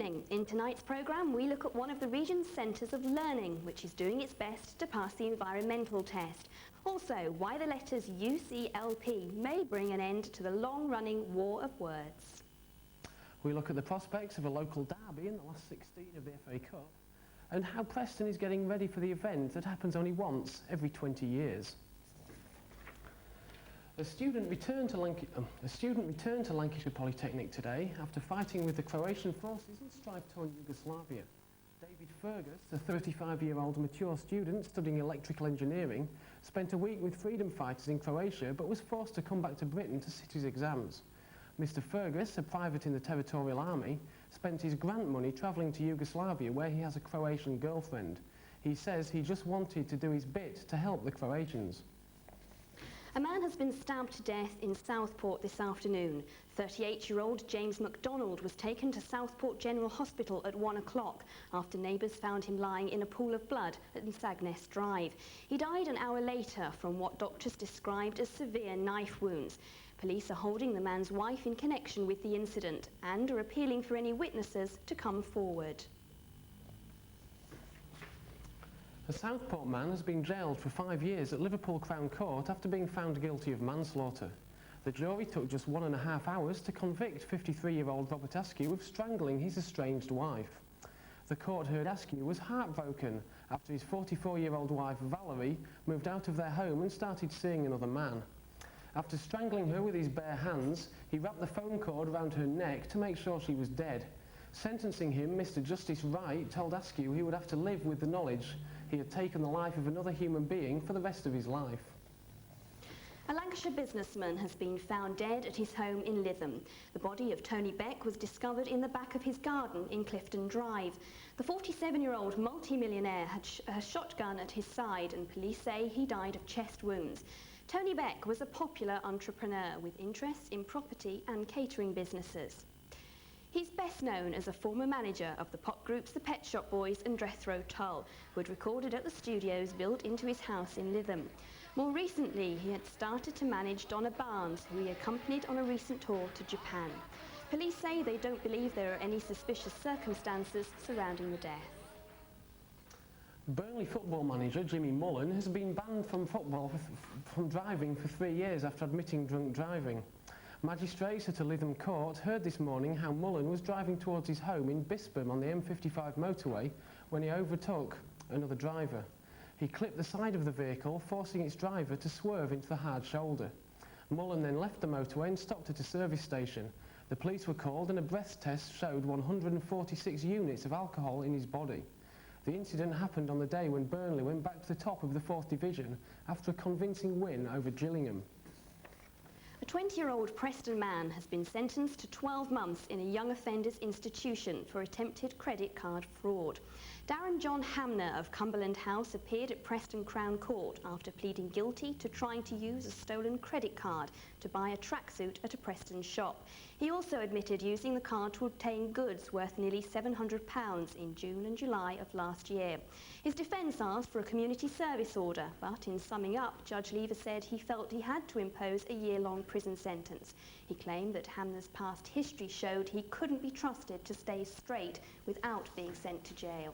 evening. In tonight's programme, we look at one of the region's centres of learning, which is doing its best to pass the environmental test. Also, why the letters UCLP may bring an end to the long-running war of words. We look at the prospects of a local derby in the last 16 of the FA Cup, and how Preston is getting ready for the event that happens only once every 20 years. A student returned to Lancashire Polytechnic today after fighting with the Croatian forces in strife-torn Yugoslavia. David Fergus, a 35-year-old mature student studying electrical engineering, spent a week with freedom fighters in Croatia but was forced to come back to Britain to sit his exams. Mr. Fergus, a private in the Territorial Army, spent his grant money travelling to Yugoslavia where he has a Croatian girlfriend. He says he just wanted to do his bit to help the Croatians. A man has been stabbed to death in Southport this afternoon. 38-year-old James MacDonald was taken to Southport General Hospital at 1 o'clock after neighbours found him lying in a pool of blood at Sagness Drive. He died an hour later from what doctors described as severe knife wounds. Police are holding the man's wife in connection with the incident and are appealing for any witnesses to come forward. A Southport man has been jailed for 5 years at Liverpool Crown Court after being found guilty of manslaughter. The jury took just 1.5 hours to convict 53-year-old Robert Askew of strangling his estranged wife. The court heard Askew was heartbroken after his 44-year-old wife Valerie moved out of their home and started seeing another man. After strangling her with his bare hands, he wrapped the phone cord around her neck to make sure she was dead. Sentencing him, Mr. Justice Wright told Askew he would have to live with the knowledge he had taken the life of another human being for the rest of his life. A Lancashire businessman has been found dead at his home in Lytham. The body of Tony Beck was discovered in the back of his garden in Clifton Drive. The 47-year-old multi-millionaire had a shotgun at his side and police say he died of chest wounds. Tony Beck was a popular entrepreneur with interests in property and catering businesses. He's best known as a former manager of the pop groups The Pet Shop Boys and Jethro Tull, who had recorded at the studios built into his house in Lytham. More recently, he had started to manage Donna Barnes, who he accompanied on a recent tour to Japan. Police say they don't believe there are any suspicious circumstances surrounding the death. Burnley football manager Jimmy Mullen has been banned from from driving for 3 years after admitting drunk driving. Magistrates at a Lytham court heard this morning how Mullen was driving towards his home in Bispham on the M55 motorway when he overtook another driver. He clipped the side of the vehicle, forcing its driver to swerve into the hard shoulder. Mullen then left the motorway and stopped at a service station. The police were called and a breath test showed 146 units of alcohol in his body. The incident happened on the day when Burnley went back to the top of the 4th Division after a convincing win over Gillingham. A 20-year-old Preston man has been sentenced to 12 months in a young offenders institution for attempted credit card fraud. Darren John Hamner of Cumberland House appeared at Preston Crown Court after pleading guilty to trying to use a stolen credit card to buy a tracksuit at a Preston shop. He also admitted using the card to obtain goods worth nearly £700 in June and July of last year. His defence asked for a community service order, but in summing up, Judge Lever said he felt he had to impose a year-long prison sentence. He claimed that Hamner's past history showed he couldn't be trusted to stay straight without being sent to jail.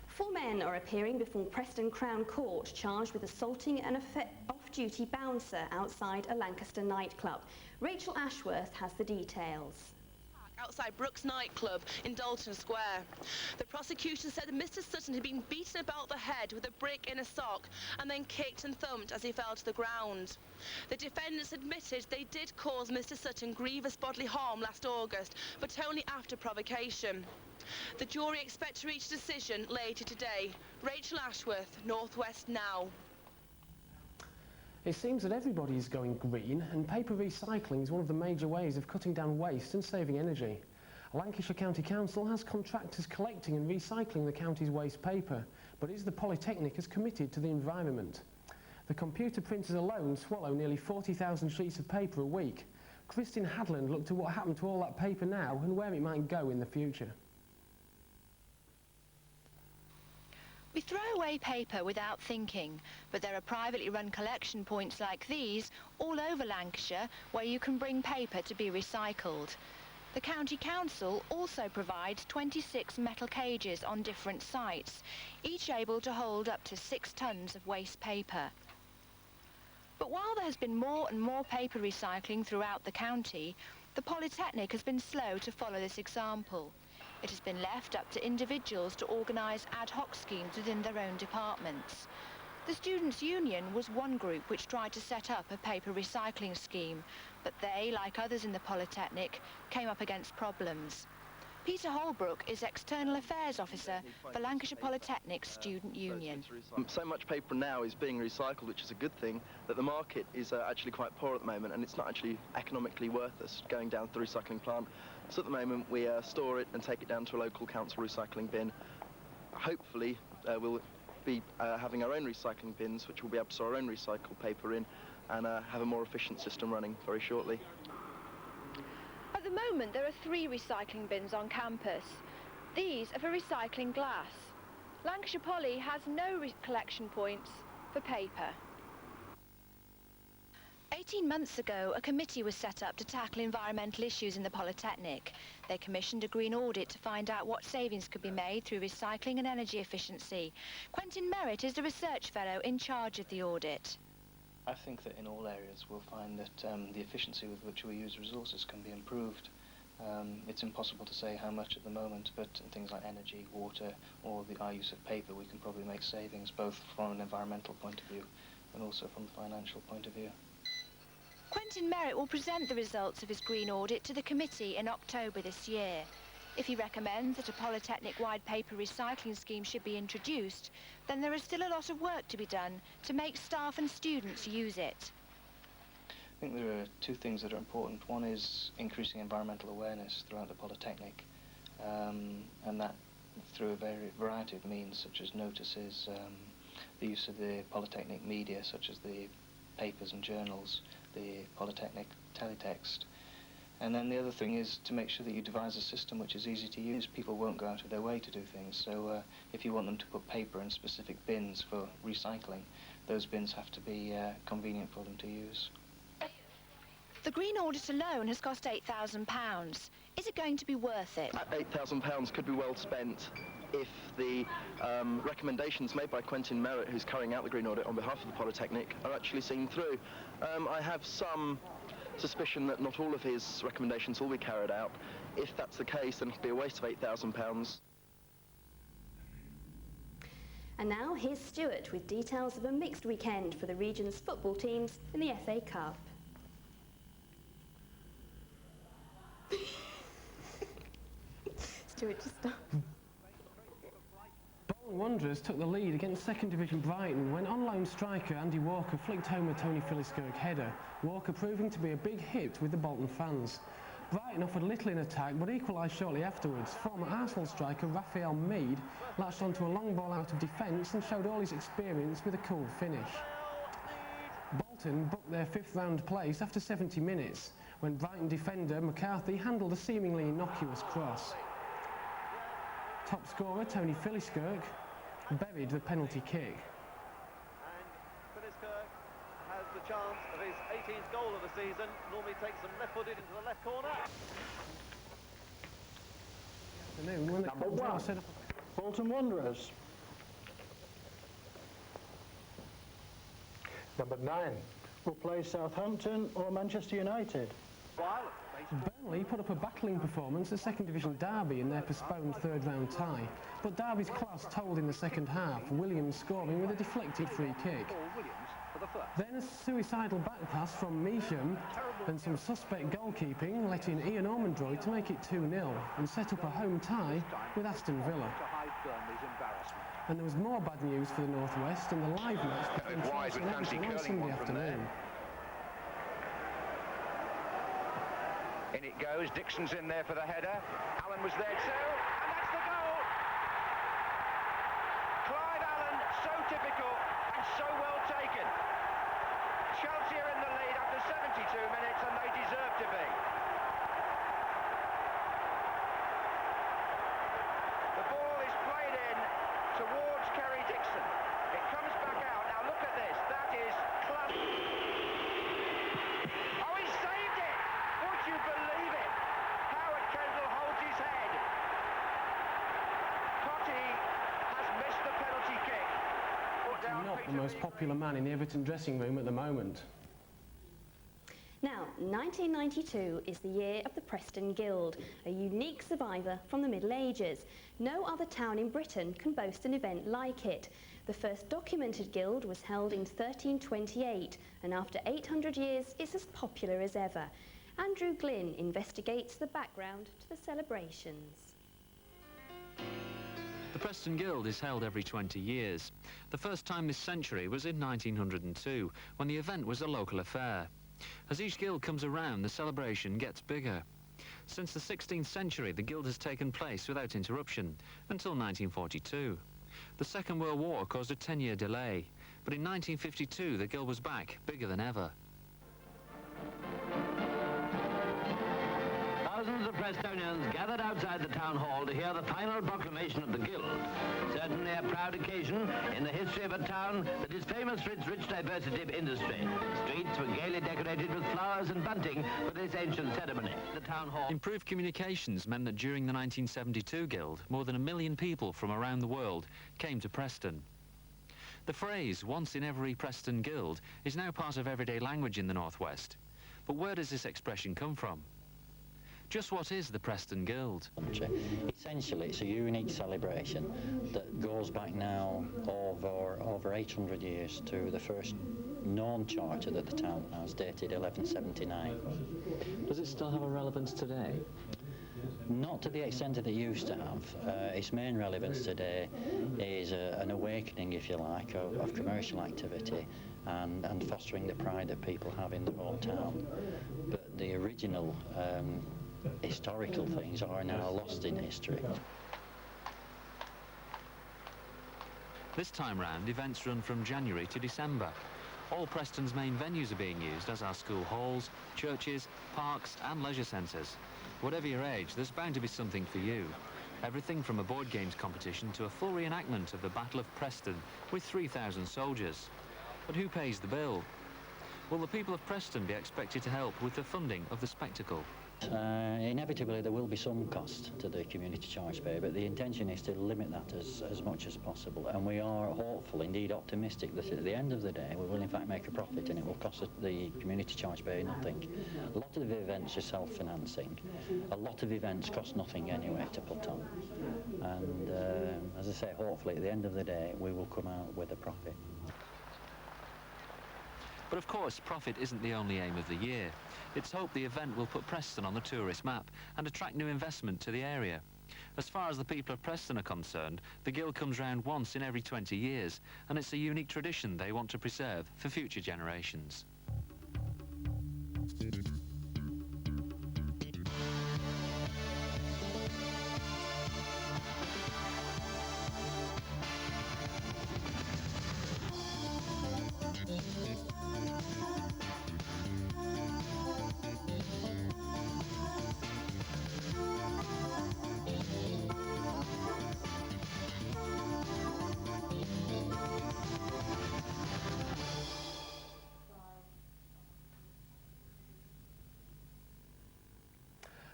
4 men are appearing before Preston Crown Court charged with assaulting an off-duty bouncer outside a Lancaster nightclub. Rachel Ashworth has the details. Outside Brooks nightclub in Dalton Square. The prosecution said that Mr. Sutton had been beaten about the head with a brick in a sock and then kicked and thumped as he fell to the ground. The defendants admitted they did cause Mr. Sutton grievous bodily harm last August, but only after provocation. The jury expect to reach a decision later today. Rachel Ashworth, North West Now. It seems that everybody is going green, and paper recycling is one of the major ways of cutting down waste and saving energy. Lancashire County Council has contractors collecting and recycling the county's waste paper, but is the Polytechnic as committed to the environment? The computer printers alone swallow nearly 40,000 sheets of paper a week. Kristin Hadland looked at what happened to all that paper now and where it might go in the future. We throw away paper without thinking, but there are privately run collection points like these all over Lancashire where you can bring paper to be recycled. The County Council also provides 26 metal cages on different sites, each able to hold up to 6 tonnes of waste paper. But while there has been more and more paper recycling throughout the county, the Polytechnic has been slow to follow this example. It has been left up to individuals to organise ad hoc schemes within their own departments. The Students' Union was one group which tried to set up a paper recycling scheme, but they, like others in the Polytechnic, came up against problems. Peter Holbrook is External Affairs Officer for Lancashire Polytechnic Student Union. So much paper now is being recycled, which is a good thing, that the market is actually quite poor at the moment, and it's not actually economically worth us going down to the recycling plant. So at the moment we store it and take it down to a local council recycling bin. Hopefully we'll be having our own recycling bins, which will be able to store our own recycled paper in, and have a more efficient system running very shortly. At the moment there are 3 recycling bins on campus. These are for recycling glass. Lancashire Poly has no collection points for paper. 18 months ago, a committee was set up to tackle environmental issues in the Polytechnic. They commissioned a green audit to find out what savings could be made through recycling and energy efficiency. Quentin Merritt is the research fellow in charge of the audit. I think that in all areas we'll find that the efficiency with which we use resources can be improved. It's impossible to say how much at the moment, but in things like energy, water, or our use of paper, we can probably make savings both from an environmental point of view and also from a financial point of view. Quentin Merritt will present the results of his green audit to the committee in October this year. If he recommends that a Polytechnic-wide paper recycling scheme should be introduced, then there is still a lot of work to be done to make staff and students use it. I think there are 2 things that are important. One is increasing environmental awareness throughout the Polytechnic, and that through a variety of means, such as notices, the use of the Polytechnic media, such as the papers and journals, the Polytechnic teletext. And then the other thing is to make sure that you devise a system which is easy to use. People won't go out of their way to do things, so if you want them to put paper in specific bins for recycling, those bins have to be convenient for them to use. The green audit alone has cost £8,000. Is it going to be worth it? £8,000 could be well spent if the recommendations made by Quentin Merritt, who's carrying out the green audit on behalf of the Polytechnic, are actually seen through. I have some suspicion that not all of his recommendations will be carried out. If that's the case, then it'll be a waste of £8,000. And now here's Stuart with details of a mixed weekend for the region's football teams in the FA Cup. Stuart, just stop. Bolton Wanderers took the lead against second division Brighton when on-loan striker Andy Walker flicked home a Tony Philliskirk header, Walker proving to be a big hit with the Bolton fans. Brighton offered little in attack but equalised shortly afterwards. Former Arsenal striker Raphael Mead latched onto a long ball out of defence and showed all his experience with a cool finish. Bolton booked their 5th round place after 70 minutes when Brighton defender McCarthy handled a seemingly innocuous cross. Top scorer Tony Philliskirk buried the penalty kick. And Philliskirk has the chance of his 18th goal of the season. Normally takes them left-footed into the left corner. When Number 1, Bolton Wanderers. Number 9 will play Southampton or Manchester United. Burnley put up a battling performance at second division Derby in their postponed 3rd round tie, but Derby's class told in the second half, Williams scoring with a deflected free kick. Then a suicidal back pass from Measham and some suspect goalkeeping let in Ian Ormondroyd to make it 2-0 and set up a home tie with Aston Villa. And there was more bad news for the North West in the live match between Chelsea and Everton on Sunday afternoon. In it goes, Dixon's in there for the header, Allen was there too, and that's the goal! Clyde Allen, so typical and so well taken. Chelsea are in the lead after 72 minutes and they deserve to be. The ball is played in towards Kerry Dixon. It comes back out, now look at this, that is class. Oh, he saved it! Would you believe it? How a the most popular man in the Everton dressing room at the moment. Now, 1992 is the year of the Preston Guild, a unique survivor from the Middle Ages. No other town in Britain can boast an event like it. The first documented guild was held in 1328, and after 800 years, it's as popular as ever. Andrew Glynn investigates the background to the celebrations. The Preston Guild is held every 20 years. The first time this century was in 1902, when the event was a local affair. As each guild comes around, the celebration gets bigger. Since the 16th century, the guild has taken place without interruption, until 1942. The Second World War caused a 10-year delay, but in 1952 the guild was back, bigger than ever. Thousands of Prestonians gathered outside the town hall to hear the final proclamation of the Guild. Certainly a proud occasion in the history of a town that is famous for its rich diversity of industry. Streets were gaily decorated with flowers and bunting for this ancient ceremony. The town hall... Improved communications meant that during the 1972 Guild, more than 1 million people from around the world came to Preston. The phrase, once in every Preston Guild, is now part of everyday language in the Northwest. But where does this expression come from? Just what is the Preston Guild? Essentially, it's a unique celebration that goes back now over 800 years to the first known charter that the town has, dated 1179. Does it still have a relevance today? Not to the extent that it used to have. Its main relevance today is an awakening, if you like, of commercial activity and fostering the pride that people have in their own town. But the original historical things are now lost in history. This time round, events run from January to December. All Preston's main venues are being used, as are school halls, churches, parks and leisure centres. Whatever your age, there's bound to be something for you. Everything from a board games competition to a full reenactment of the Battle of Preston with 3,000 soldiers. But who pays the bill? Will the people of Preston be expected to help with the funding of the spectacle? Inevitably there will be some cost to the community charge pay, but the intention is to limit that as much as possible, and we are hopeful, indeed optimistic, that at the end of the day we will in fact make a profit and it will cost the community charge pay nothing. A lot of the events are self-financing. A lot of events cost nothing anyway to put on, and as I say, hopefully at the end of the day we will come out with a profit. But of course, profit isn't the only aim of the year. It's hoped the event will put Preston on the tourist map and attract new investment to the area. As far as the people of Preston are concerned, the Guild comes round once in every 20 years, and it's a unique tradition they want to preserve for future generations.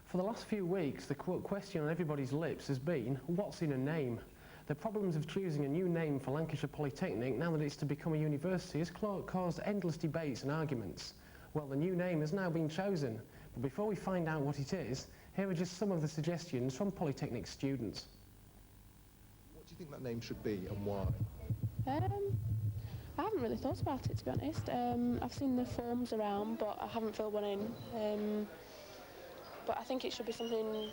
For the last few weeks, the question on everybody's lips has been, what's in a name? The problems of choosing a new name for Lancashire Polytechnic, now that it's to become a university, has caused endless debates and arguments. Well, the new name has now been chosen, but before we find out what it is, here are just some of the suggestions from Polytechnic students. What do you think that name should be and why? I haven't really thought about it, to be honest. I've seen the forms around, but I haven't filled one in. But I think it should be something,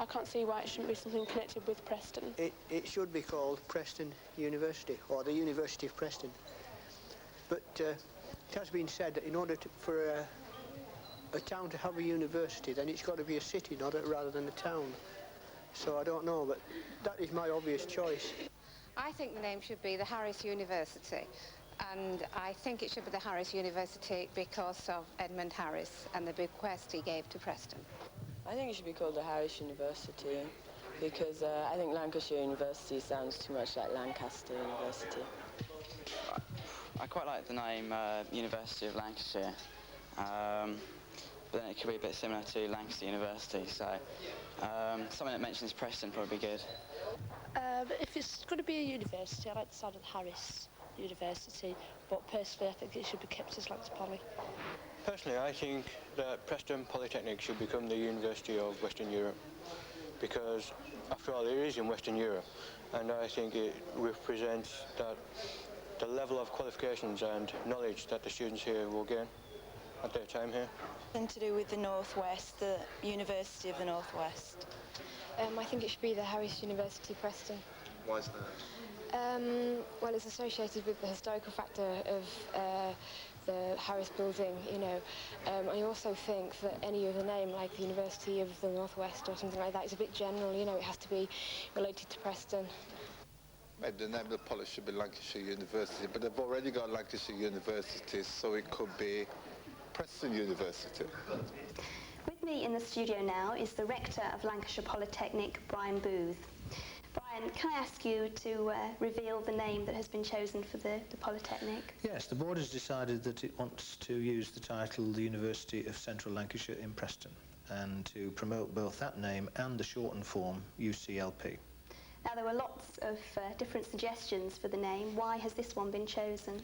I can't see why it shouldn't be something connected with Preston. It should be called Preston University, or the University of Preston. But it has been said that in order for a town to have a university, then it's got to be a city, rather than a town. So I don't know, but that is my obvious choice. I think the name should be the Harris University. And I think it should be the Harris University because of Edmund Harris and the bequest he gave to Preston. I think it should be called the Harris University because I think Lancashire University sounds too much like Lancaster University. I quite like the name University of Lancashire, but then it could be a bit similar to Lancaster University, so something that mentions Preston would probably be good. If it's going to be a university, I like the sound of Harris. University, but personally I think it should be kept as Lancs Poly. Personally, I think that Preston Polytechnic should become the University of Western Europe, because after all it is in Western Europe, and I think it represents that the level of qualifications and knowledge that the students here will gain at their time here. Something to do with the Northwest, the University of the Northwest. I think it should be the Harris University Preston. Why is that? Well, it's associated with the historical factor of the Harris building, you know. I also think that any other name, like the University of the Northwest or something like that, is a bit general, you know. It has to be related to Preston. Maybe the name of the college should be Lancashire University, but they've already got Lancashire University, so it could be Preston University. With me in the studio now is the Rector of Lancashire Polytechnic, Brian Booth. Brian, can I ask you to reveal the name that has been chosen for the Polytechnic? Yes, the board has decided that it wants to use the title the University of Central Lancashire in Preston, and to promote both that name and the shortened form UCLP. Now, there were lots of different suggestions for the name. Why has this one been chosen?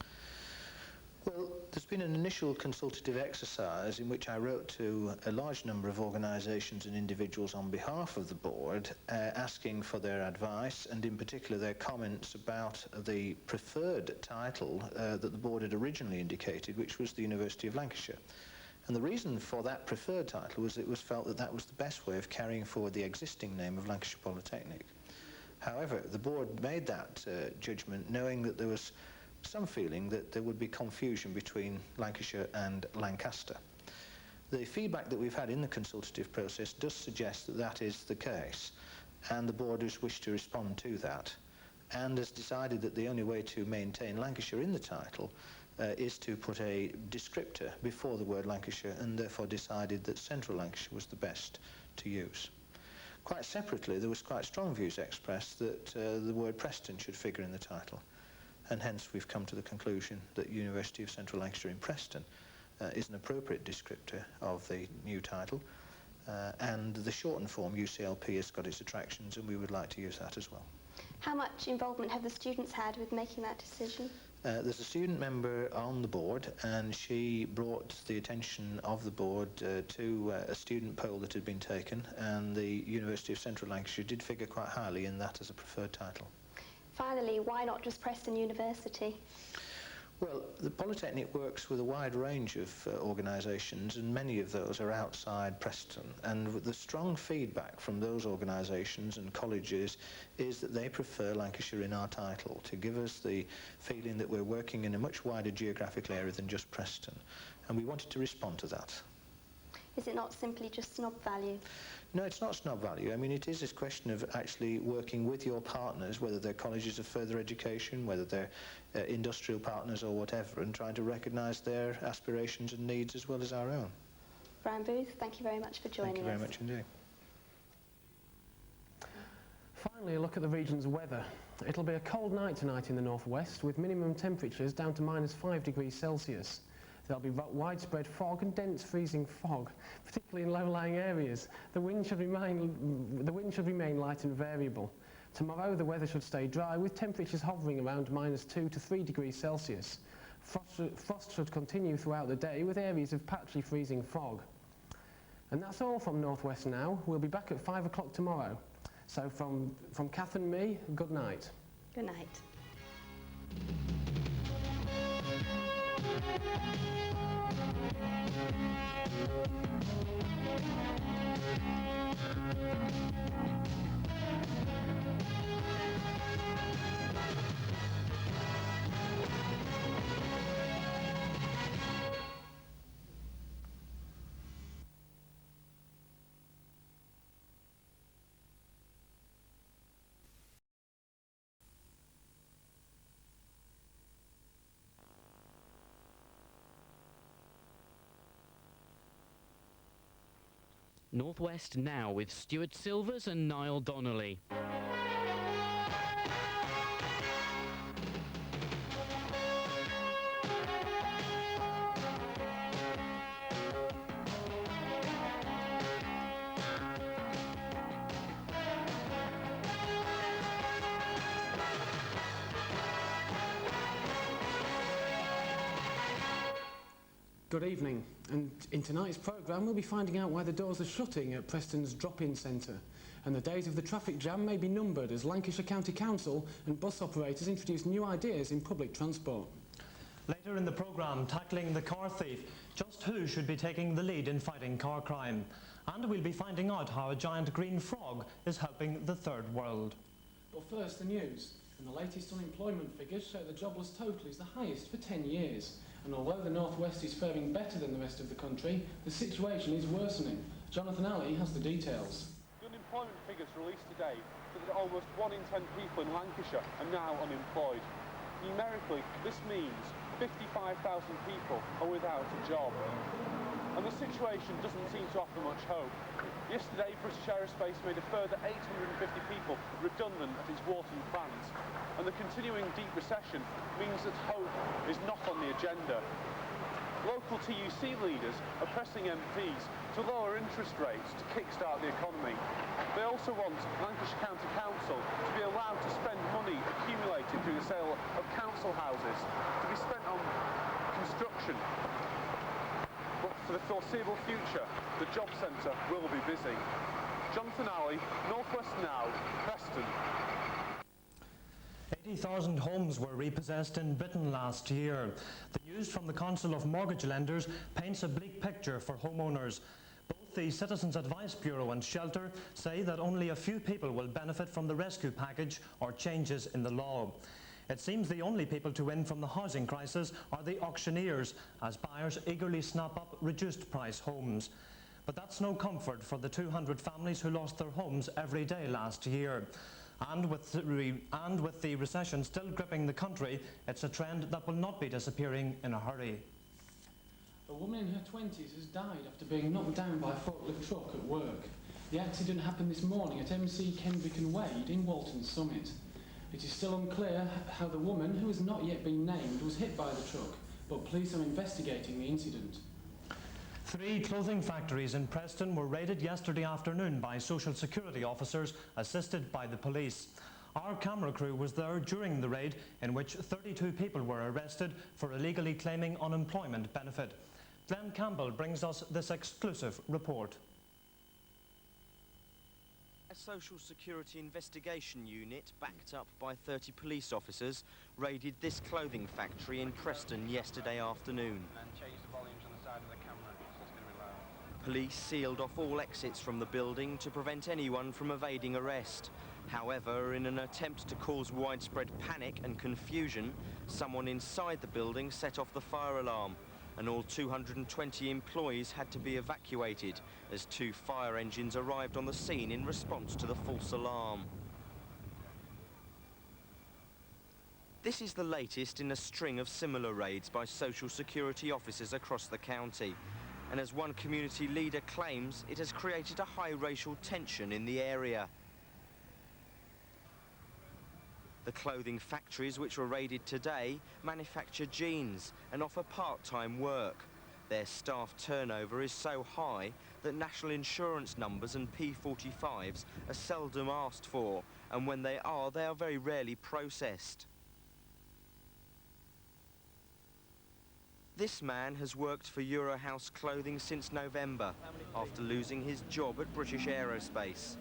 Well, there's been an initial consultative exercise in which I wrote to a large number of organisations and individuals on behalf of the board, asking for their advice and in particular their comments about the preferred title that the board had originally indicated, which was the University of Lancashire. And the reason for that preferred title was it was felt that that was the best way of carrying forward the existing name of Lancashire Polytechnic. However, the board made that judgment knowing that there was some feeling that there would be confusion between Lancashire and Lancaster. The feedback that we've had in the consultative process does suggest that that is the case, and the board has wished to respond to that, and has decided that the only way to maintain Lancashire in the title is to put a descriptor before the word Lancashire, and therefore decided that Central Lancashire was the best to use. Quite separately, there was quite strong views expressed that the word Preston should figure in the title, and hence we've come to the conclusion that University of Central Lancashire in Preston is an appropriate descriptor of the new title, and the shortened form UCLP has got its attractions, and we would like to use that as well. How much involvement have the students had with making that decision? There's a student member on the board, and she brought the attention of the board to a student poll that had been taken, and the University of Central Lancashire did figure quite highly in that as a preferred title. Finally, why not just Preston University? Well, the Polytechnic works with a wide range of organisations, and many of those are outside Preston, and the strong feedback from those organisations and colleges is that they prefer Lancashire in our title, to give us the feeling that we're working in a much wider geographical area than just Preston, and we wanted to respond to that. Is it not simply just snob value? No, it's not snob value. I mean, it is this question of actually working with your partners, whether they're colleges of further education, whether they're industrial partners or whatever, and trying to recognise their aspirations and needs as well as our own. Brian Booth, thank you very much for joining us. Thank you very much indeed. Finally, a look at the region's weather. It'll be a cold night tonight in the northwest, with minimum temperatures down to -5°C. There'll be widespread fog and dense freezing fog, particularly in low-lying areas. The wind should remain light and variable. Tomorrow, the weather should stay dry, with temperatures hovering around -2 to 3°C. Frost should continue throughout the day, with areas of patchy freezing fog. And that's all from Northwest Now. We'll be back at 5 o'clock tomorrow. So from Kath and me, good night. Good night. Northwest Now with Stuart Silvers and Niall Donnelly. Good evening, and in tonight's programme we'll be finding out why the doors are shutting at Preston's drop-in centre, and the days of the traffic jam may be numbered as Lancashire County Council and bus operators introduce new ideas in public transport. Later in the programme, tackling the car thief, just who should be taking the lead in fighting car crime? And we'll be finding out how a giant green frog is helping the third world. But first, the news. And the latest unemployment figures show the jobless total is the highest for 10 years. And although the North West is faring better than the rest of the country, the situation is worsening. Jonathan Alley has the details. The unemployment figures released today show that almost 1 in 10 people in Lancashire are now unemployed. Numerically, this means 55,000 people are without a job. And the situation doesn't seem to offer much hope. Yesterday, British Aerospace made a further 850 people redundant at its Wharton plant. And the continuing deep recession means that hope is not on the agenda. Local TUC leaders are pressing MPs to lower interest rates to kickstart the economy. They also want Lancashire County Council to be allowed to spend money accumulated through the sale of council houses to be spent on construction. But for the foreseeable future, the job centre will be busy. Jonathan Alley, North West Now, Preston. 80,000 homes were repossessed in Britain last year. The news from the Council of Mortgage Lenders paints a bleak picture for homeowners. Both the Citizens Advice Bureau and Shelter say that only a few people will benefit from the rescue package or changes in the law. It seems the only people to win from the housing crisis are the auctioneers, as buyers eagerly snap up reduced price homes. But that's no comfort for the 200 families who lost their homes every day last year. And with the recession still gripping the country, it's a trend that will not be disappearing in a hurry. A woman in her 20s has died after being knocked down by a forklift truck at work. The accident happened this morning at MC Kendrick and Wade in Walton Summit. It is still unclear how the woman, who has not yet been named, was hit by the truck, but police are investigating the incident. 3 clothing factories in Preston were raided yesterday afternoon by social security officers assisted by the police. Our camera crew was there during the raid, in which 32 people were arrested for illegally claiming unemployment benefit. Glenn Campbell brings us this exclusive report. A social security investigation unit, backed up by 30 police officers, raided this clothing factory in Preston yesterday afternoon. Police sealed off all exits from the building to prevent anyone from evading arrest. However, in an attempt to cause widespread panic and confusion, someone inside the building set off the fire alarm, and all 220 employees had to be evacuated as 2 fire engines arrived on the scene in response to the false alarm. This is the latest in a string of similar raids by social security officers across the county. And as one community leader claims, it has created a high racial tension in the area. The clothing factories which were raided today manufacture jeans and offer part-time work. Their staff turnover is so high that national insurance numbers and P45s are seldom asked for, and when they are very rarely processed. This man has worked for Eurohouse Clothing since November, after losing his job at British Aerospace.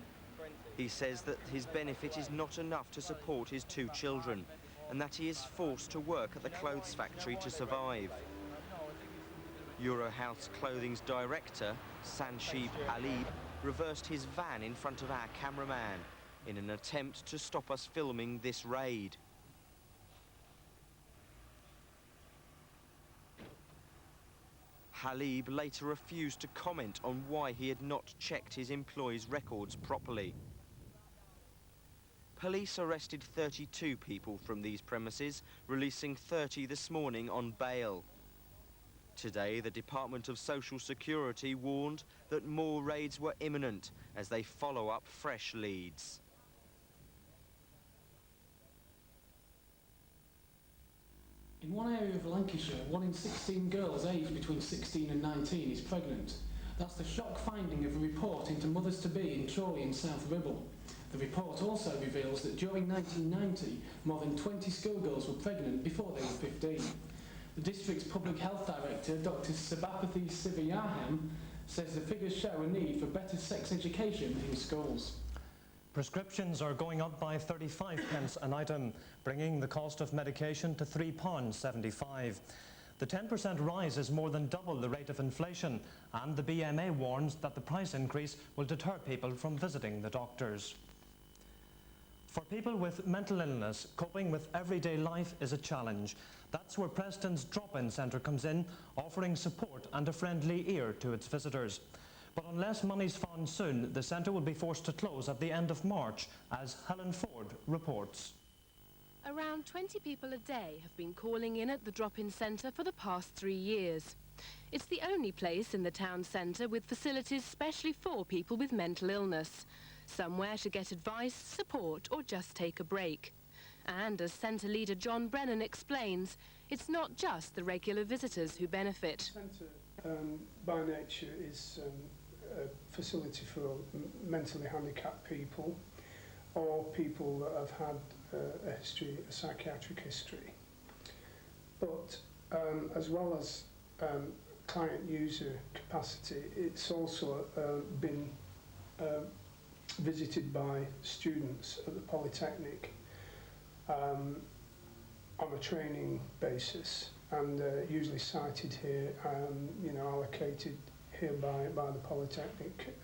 He says that his benefit is not enough to support his 2 children, and that he is forced to work at the clothes factory to survive. Eurohouse Clothing's director, Sanshib Alib, reversed his van in front of our cameraman in an attempt to stop us filming this raid. Halib later refused to comment on why he had not checked his employees' records properly. Police arrested 32 people from these premises, releasing 30 this morning on bail. Today, the Department of Social Security warned that more raids were imminent as they follow up fresh leads. In one area of Lancashire, 1 in 16 girls aged between 16 and 19 is pregnant. That's the shock finding of a report into mothers-to-be in Chorley in South Ribble. The report also reveals that during 1990, more than 20 schoolgirls were pregnant before they were 15. The district's Public Health Director, Dr Sabapathi Sivayahem, says the figures show a need for better sex education in schools. Prescriptions are going up by 35p an item, bringing the cost of medication to £3.75. The 10% rise is more than double the rate of inflation, and the BMA warns that the price increase will deter people from visiting the doctors. For people with mental illness, coping with everyday life is a challenge. That's where Preston's drop-in centre comes in, offering support and a friendly ear to its visitors. But unless money's found soon, the centre will be forced to close at the end of March, as Helen Ford reports. Around 20 people a day have been calling in at the drop-in centre for the past 3 years. It's the only place in the town centre with facilities specially for people with mental illness. Somewhere to get advice, support or just take a break. And as centre leader John Brennan explains, it's not just the regular visitors who benefit. The centre by nature is a facility for mentally handicapped people or people that have had a psychiatric history. But as well as client user capacity, it's also been visited by students at the Polytechnic on a training basis, and usually cited here, allocated here by the Polytechnic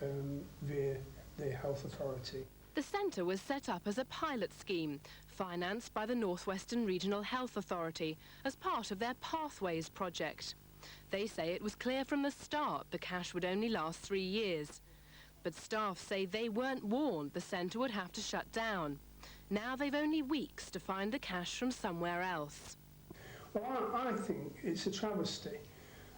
via the Health Authority. The centre was set up as a pilot scheme, financed by the North Western Regional Health Authority as part of their Pathways project. They say it was clear from the start the cash would only last 3 years. But staff say they weren't warned the centre would have to shut down. Now they've only weeks to find the cash from somewhere else. Well, I think it's a travesty.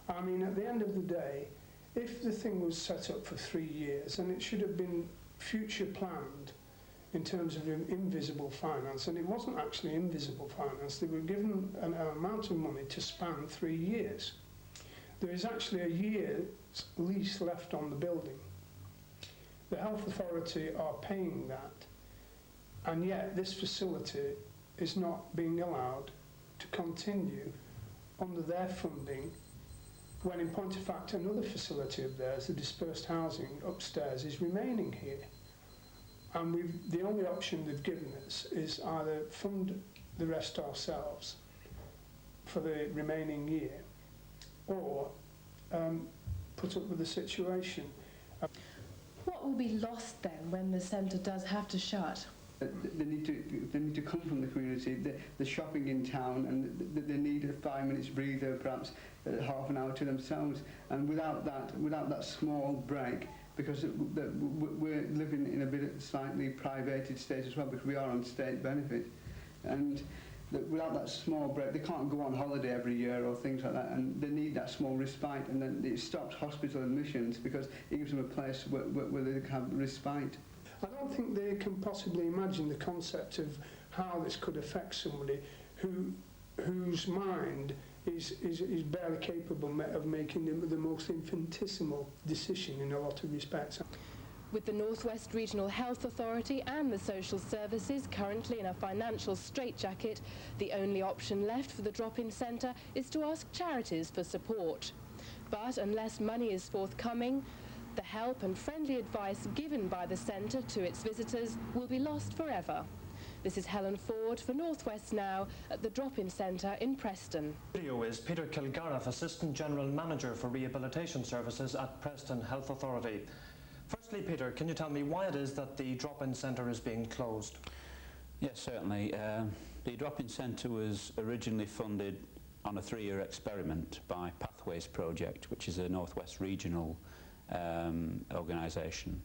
I mean, at the end of the day, if the thing was set up for 3 years, and it should have been future planned in terms of invisible finance, and it wasn't actually invisible finance. They were given an amount of money to span 3 years. There is actually a year's lease left on the building. The Health Authority are paying that, and yet this facility is not being allowed to continue under their funding, when in point of fact another facility of theirs, the dispersed housing upstairs, is remaining here. And the only option they've given us is either fund the rest ourselves for the remaining year, or put up with the situation. What will be lost then when the centre does have to shut? They need to come from the community, the shopping in town, and they need a 5 minutes breather, perhaps half an hour to themselves. And without that small break, because we're living in a bit slightly privated state as well, because we are on state benefit, and without that small break, they can't go on holiday every year or things like that, and they need that small respite. And then it stops hospital admissions, because it gives them a place where they can have respite. I don't think they can possibly imagine the concept of how this could affect somebody whose mind is barely capable of making the most infinitesimal decision in a lot of respects. With the North West Regional Health Authority and the social services currently in a financial straitjacket, the only option left for the drop-in centre is to ask charities for support. But unless money is forthcoming, the help and friendly advice given by the centre to its visitors will be lost forever. This is Helen Ford for North West Now at the drop-in centre in Preston. Video is Peter Kilgariff, Assistant General Manager for Rehabilitation Services at Preston Health Authority. Firstly, Peter, can you tell me why it is that the drop-in centre is being closed? Yes, certainly. The drop-in centre was originally funded on a 3-year experiment by Pathways project, which is a North West regional organisation.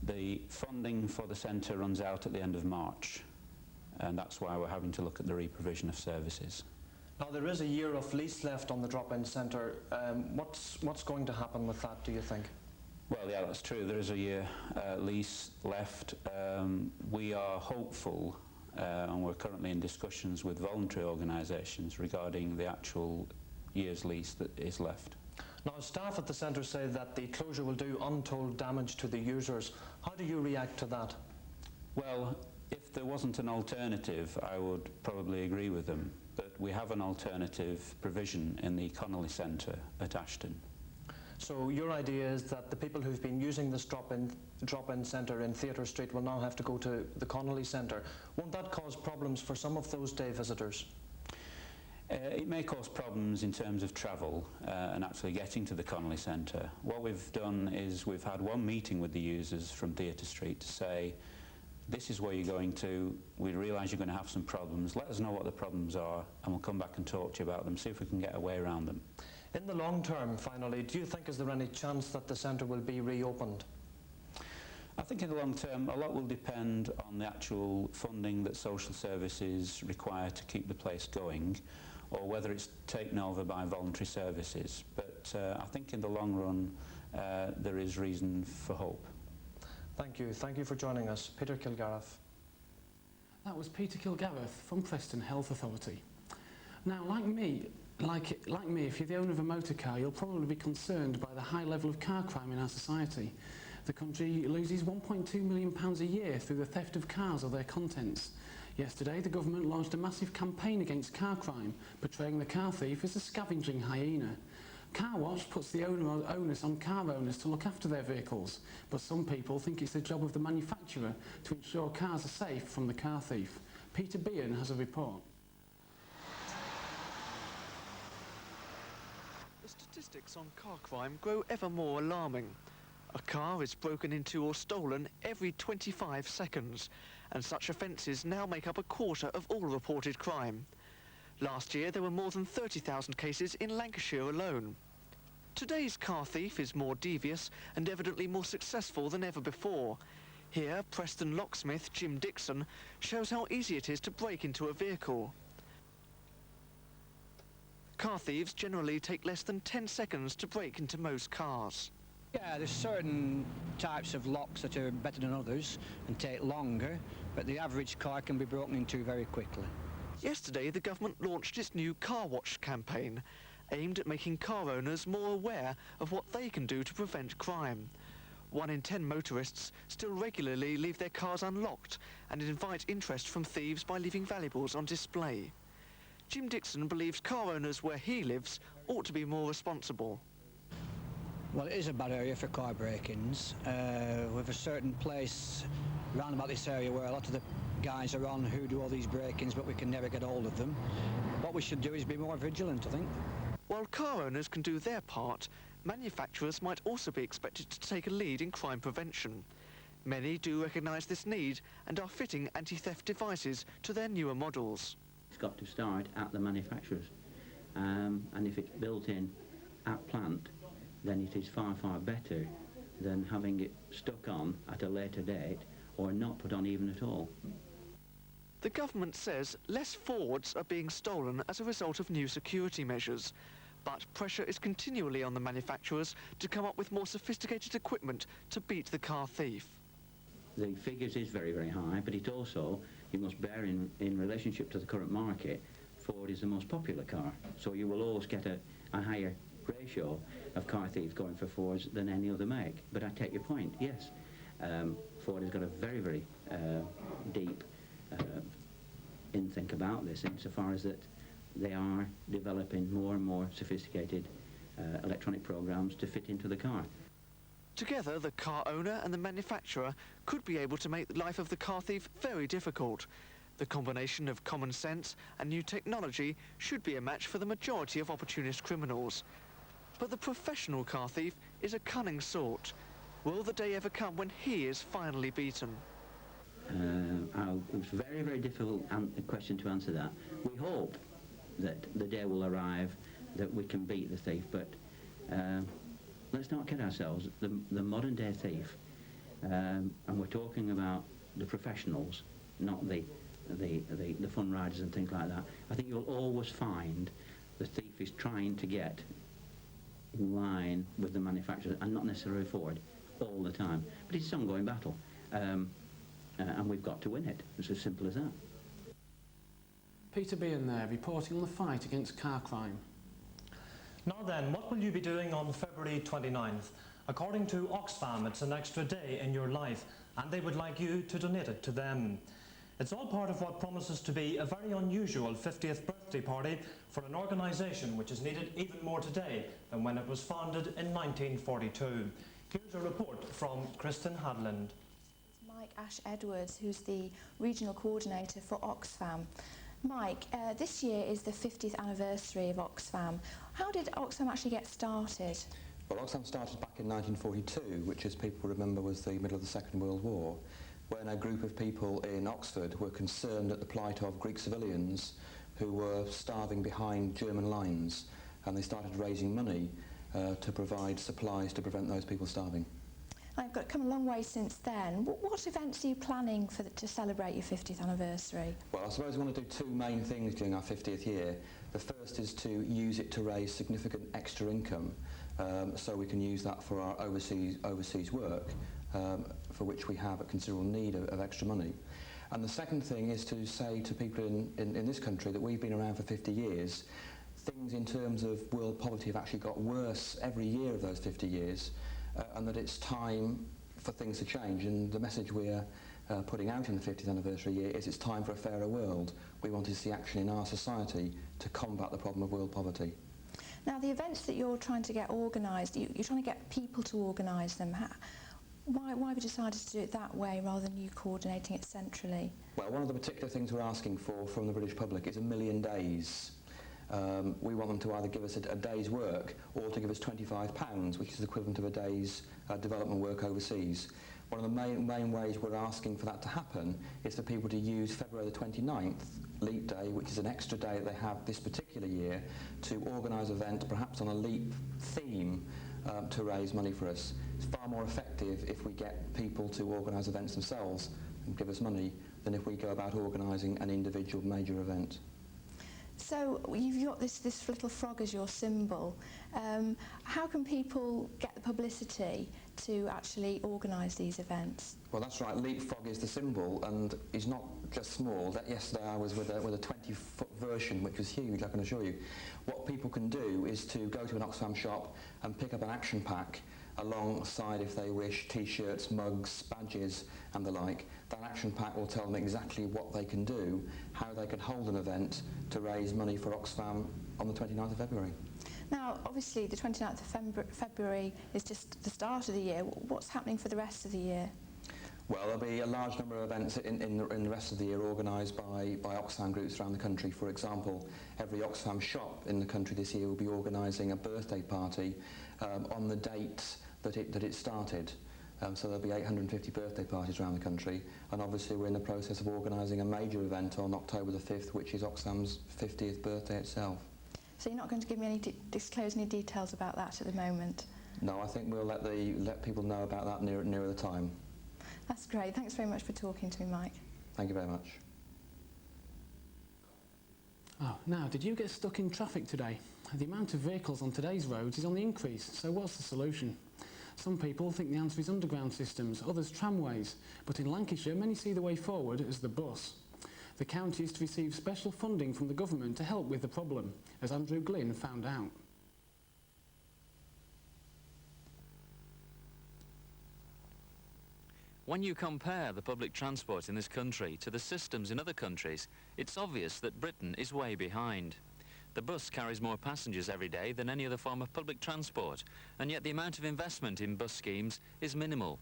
The funding for the centre runs out at the end of March, and that's why we're having to look at the reprovision of services. Now, there is a year of lease left on the drop-in centre. What's going to happen with that, do you think? Well, yeah, that's true. There is a year lease left. We are hopeful, and we're currently in discussions with voluntary organisations regarding the actual year's lease that is left. Now, staff at the centre say that the closure will do untold damage to the users. How do you react to that? Well, if there wasn't an alternative, I would probably agree with them. But we have an alternative provision in the Connolly Centre at Ashton. So your idea is that the people who've been using this drop-in centre in Theatre Street will now have to go to the Connolly Centre. Won't that cause problems for some of those day visitors? It may cause problems in terms of travel and actually getting to the Connolly Centre. What we've done is we've had one meeting with the users from Theatre Street to say, this is where you're going to, we realise you're going to have some problems, let us know what the problems are and we'll come back and talk to you about them, see if we can get a way around them. In the long term, finally, do you think is there any chance that the centre will be reopened? I think in the long term a lot will depend on the actual funding that social services require to keep the place going, or whether it's taken over by voluntary services. But I think in the long run there is reason for hope. Thank you. Thank you for joining us. Peter Kilgareth. That was Peter Kilgareth from Preston Health Authority. Now, like me, if you're the owner of a motor car, you'll probably be concerned by the high level of car crime in our society. The country loses £1.2 million a year through the theft of cars or their contents. Yesterday, the government launched a massive campaign against car crime, portraying the car thief as a scavenging hyena. Car Watch puts the onus on car owners to look after their vehicles, but some people think it's the job of the manufacturer to ensure cars are safe from the car thief. Peter Behan has a report. The statistics on car crime grow ever more alarming. A car is broken into or stolen every 25 seconds, and such offences now make up a quarter of all reported crime. Last year there were more than 30,000 cases in Lancashire alone. Today's car thief is more devious and evidently more successful than ever before. Here, Preston locksmith Jim Dixon shows how easy it is to break into a vehicle. Car thieves generally take less than 10 seconds to break into most cars. Yeah, there's certain types of locks that are better than others and take longer, but the average car can be broken into very quickly. Yesterday, the government launched its new Car Watch campaign, aimed at making car owners more aware of what they can do to prevent crime. 1 in 10 motorists still regularly leave their cars unlocked, and it invites interest from thieves by leaving valuables on display. Jim Dixon believes car owners where he lives ought to be more responsible. Well, it is a bad area for car break-ins. We have a certain place round about this area where a lot of the guys are on who do all these break-ins, but we can never get hold of them. What we should do is be more vigilant, I think. While car owners can do their part, manufacturers might also be expected to take a lead in crime prevention. Many do recognise this need and are fitting anti-theft devices to their newer models. It's got to start at the manufacturers, and if it's built in at plant, then it is far, far better than having it stuck on at a later date or not put on even at all. The government says less Fords are being stolen as a result of new security measures, but pressure is continually on the manufacturers to come up with more sophisticated equipment to beat the car thief. The figures is very, very high, but it also, you must bear in relationship to the current market, Ford is the most popular car, so you will always get a higher ratio of car thieves going for Fords than any other make. But I take your point, yes. Ford has got a very, very deep think about this insofar as that they are developing more and more sophisticated electronic programs to fit into the car. Together, the car owner and the manufacturer could be able to make the life of the car thief very difficult. The combination of common sense and new technology should be a match for the majority of opportunist criminals. But the professional car thief is a cunning sort. Will the day ever come when he is finally beaten? It's a very, very difficult question to answer that. We hope that the day will arrive that we can beat the thief, but let's not kid ourselves. The modern day thief, and we're talking about the professionals, not the fun riders and things like that. I think you'll always find the thief is trying to get in line with the manufacturer and not necessarily Ford all the time. But it's an ongoing battle, and we've got to win it. It's as simple as that. Peter Behan there, reporting on the fight against car crime. Now then, what will you be doing on February 29th? According to Oxfam, it's an extra day in your life, and they would like you to donate it to them. It's all part of what promises to be a very unusual 50th birthday party for an organisation which is needed even more today than when it was founded in 1942. Here's a report from Kristen Hadland. Mike Ash-Edwards, who's the regional coordinator for Oxfam. Mike, this year is the 50th anniversary of Oxfam. How did Oxfam actually get started? Well, Oxfam started back in 1942, which, as people remember, was the middle of the Second World War, when a group of people in Oxford were concerned at the plight of Greek civilians who were starving behind German lines, and they started raising money to provide supplies to prevent those people starving. I've come a long way since then. What events are you planning to celebrate your 50th anniversary? Well, I suppose we want to do two main things during our 50th year. The first is to use it to raise significant extra income, so we can use that for our overseas work, for which we have a considerable need of extra money. And the second thing is to say to people in this country that we've been around for 50 years, things in terms of world poverty have actually got worse every year of those 50 years, and that it's time for things to change. And the message we're putting out in the 50th anniversary year is it's time for a fairer world. We want to see action in our society to combat the problem of world poverty. Now, the events that you're trying to get organised, you're trying to get people to organise them. Why have you decided to do it that way rather than you coordinating it centrally? Well, one of the particular things we're asking for from the British public is 1 million days. We want them to either give us a day's work or to give us £25, which is the equivalent of a day's development work overseas. One of the main ways we're asking for that to happen is for people to use February the 29th, Leap Day, which is an extra day that they have this particular year, to organise an event, perhaps on a leap theme, to raise money for us. It's far more effective if we get people to organise events themselves and give us money than if we go about organising an individual major event. So you've got this little frog as your symbol. How can people get the publicity to actually organise these events? Well, that's right. Leapfrog is the symbol, and is not just small. Yesterday I was with a 20-foot version, which was huge, I can assure you. What people can do is to go to an Oxfam shop and pick up an action pack alongside, if they wish, T-shirts, mugs, badges and the like. That action pack will tell them exactly what they can do, how they can hold an event to raise money for Oxfam on the 29th of February. Now, obviously, the 29th of February is just the start of the year. What's happening for the rest of the year? Well, there'll be a large number of events in the rest of the year organised by Oxfam groups around the country. For example, every Oxfam shop in the country this year will be organising a birthday party on the date that it started. So there'll be 850 birthday parties around the country, and obviously we're in the process of organising a major event on October the 5th, which is Oxfam's 50th birthday itself. So you're not going to give me disclose any details about that at the moment? No, I think we'll let people know about that nearer the time. That's great. Thanks very much for talking to me, Mike. Thank you very much. Oh, now, did you get stuck in traffic today? The amount of vehicles on today's roads is on the increase, so what's the solution? Some people think the answer is underground systems, others tramways, but in Lancashire many see the way forward as the bus. The county is to receive special funding from the government to help with the problem, as Andrew Glynn found out. When you compare the public transport in this country to the systems in other countries, it's obvious that Britain is way behind. The bus carries more passengers every day than any other form of public transport, and yet the amount of investment in bus schemes is minimal.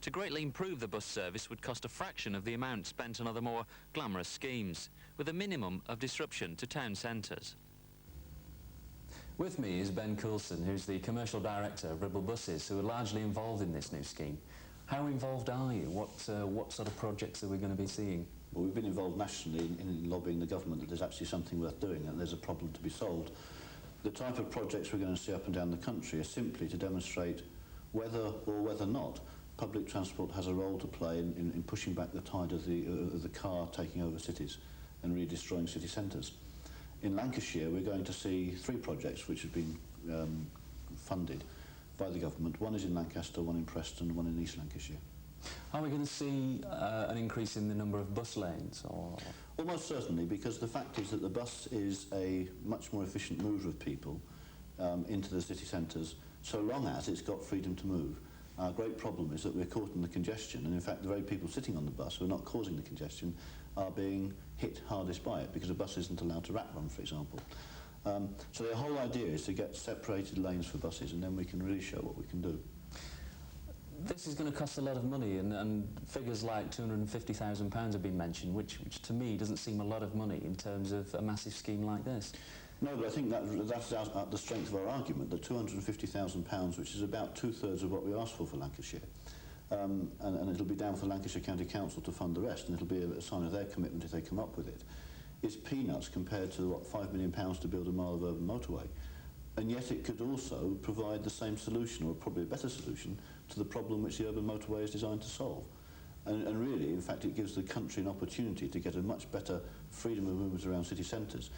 To greatly improve the bus service would cost a fraction of the amount spent on other more glamorous schemes, with a minimum of disruption to town centres. With me is Ben Coulson, who's the Commercial Director of Ribble Buses, who are largely involved in this new scheme. How involved are you? What sort of projects are we going to be seeing? Well, we've been involved nationally in lobbying the government that there's actually something worth doing and there's a problem to be solved. The type of projects we're going to see up and down the country are simply to demonstrate whether or whether not public transport has a role to play in pushing back the tide of the car taking over cities and really destroying city centres. In Lancashire, we're going to see 3 projects which have been funded by the government. One is in Lancaster, one in Preston, one in East Lancashire. Are we going to see an increase in the number of bus lanes? Or? Almost certainly, because the fact is that the bus is a much more efficient mover of people into the city centres, so long as it's got freedom to move. Our great problem is that we're caught in the congestion, and in fact the very people sitting on the bus who are not causing the congestion are being hit hardest by it, because a bus isn't allowed to rat run, for example. So the whole idea is to get separated lanes for buses, and then we can really show what we can do. This is going to cost a lot of money, and figures like £250,000 have been mentioned, which to me doesn't seem a lot of money in terms of a massive scheme like this. No, but I think that's the strength of our argument, that £250,000, which is about 2/3 of what we asked for Lancashire, and it'll be down for Lancashire County Council to fund the rest, and it'll be a sign of their commitment if they come up with it, is peanuts compared to, what, £5 million to build a mile of urban motorway. And yet it could also provide the same solution, or probably a better solution, to the problem which the urban motorway is designed to solve. And really, in fact, it gives the country an opportunity to get a much better freedom of movement around city centres,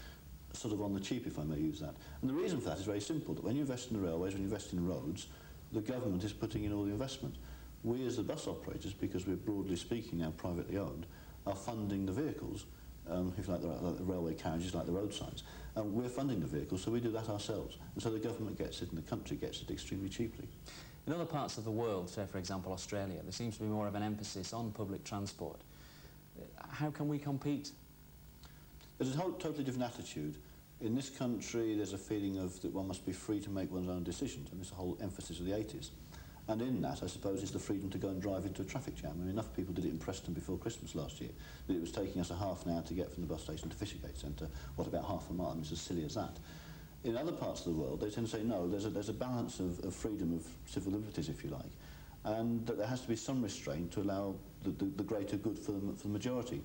sort of on the cheap, if I may use that. And the reason for that is very simple, that when you invest in the railways, when you invest in roads, the government is putting in all the investment. We as the bus operators, because we're broadly speaking now privately owned, are funding the vehicles, if you like the railway carriages, like the road signs. And we're funding the vehicles, so we do that ourselves. And so the government gets it and the country gets it extremely cheaply. In other parts of the world, say for example Australia, there seems to be more of an emphasis on public transport. How can we compete? There's a whole totally different attitude. In this country, there's a feeling of that one must be free to make one's own decisions, and it's a whole emphasis of the 80s. And in that, I suppose, is the freedom to go and drive into a traffic jam. I mean, enough people did it in Preston before Christmas last year that it was taking us a half an hour to get from the bus station to Fishergate Centre, what, about half a mile? I mean, it's as silly as that. In other parts of the world, they tend to say, no, there's a balance of freedom of civil liberties, if you like, and that there has to be some restraint to allow the greater good for the majority.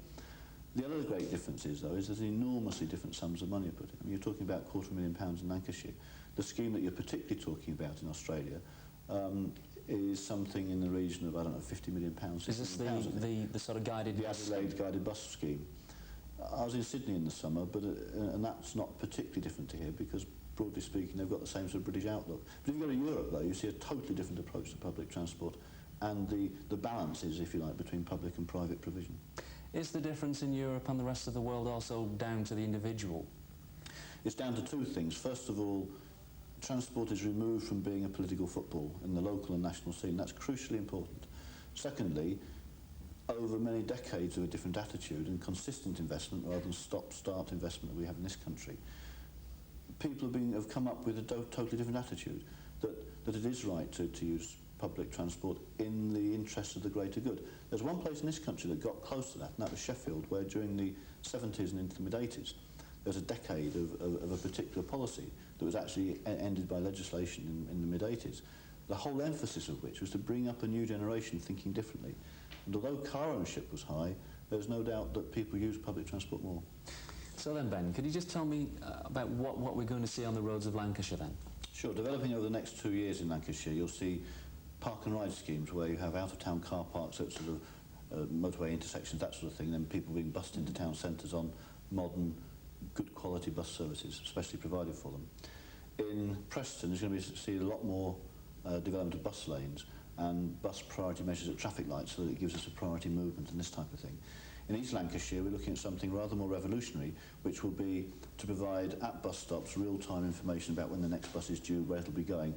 The other great difference is, though, is there's enormously different sums of money put in. I mean, you're talking about £250,000 in Lancashire. The scheme that you're particularly talking about in Australia is something in the region of, I don't know, £50 million. Is this the sort of guided bus? The Adelaide guided bus scheme. I was in Sydney in the summer, but and that's not particularly different to here, because broadly speaking they've got the same sort of British outlook. But if you go to Europe, though, you see a totally different approach to public transport, and the balance is, if you like, between public and private provision. Is the difference in Europe and the rest of the world also down to the individual? It's down to two things. First of all, transport is removed from being a political football in the local and national scene. That's crucially important. Secondly, over many decades of a different attitude and consistent investment rather than stop-start investment that we have in this country, people have come up with a totally different attitude, that it is right to use public transport in the interest of the greater good. There's one place in this country that got close to that, and that was Sheffield, where during the 70s and into the mid-80s, there was a decade of a particular policy that was actually ended by legislation in the mid-80s, the whole emphasis of which was to bring up a new generation thinking differently. And although car ownership was high, there's no doubt that people use public transport more. So then, Ben, could you just tell me about what we're going to see on the roads of Lancashire then? Sure. Developing over the next 2 years in Lancashire, you'll see park and ride schemes where you have out-of-town car parks at sort of motorway intersections, that sort of thing, then people being bussed into town centres on modern, good quality bus services, especially provided for them. In Preston, there's going to see a lot more development of bus lanes and bus priority measures at traffic lights, so that it gives us a priority movement and this type of thing. In East Lancashire, we're looking at something rather more revolutionary, which will be to provide at bus stops real-time information about when the next bus is due, where it'll be going.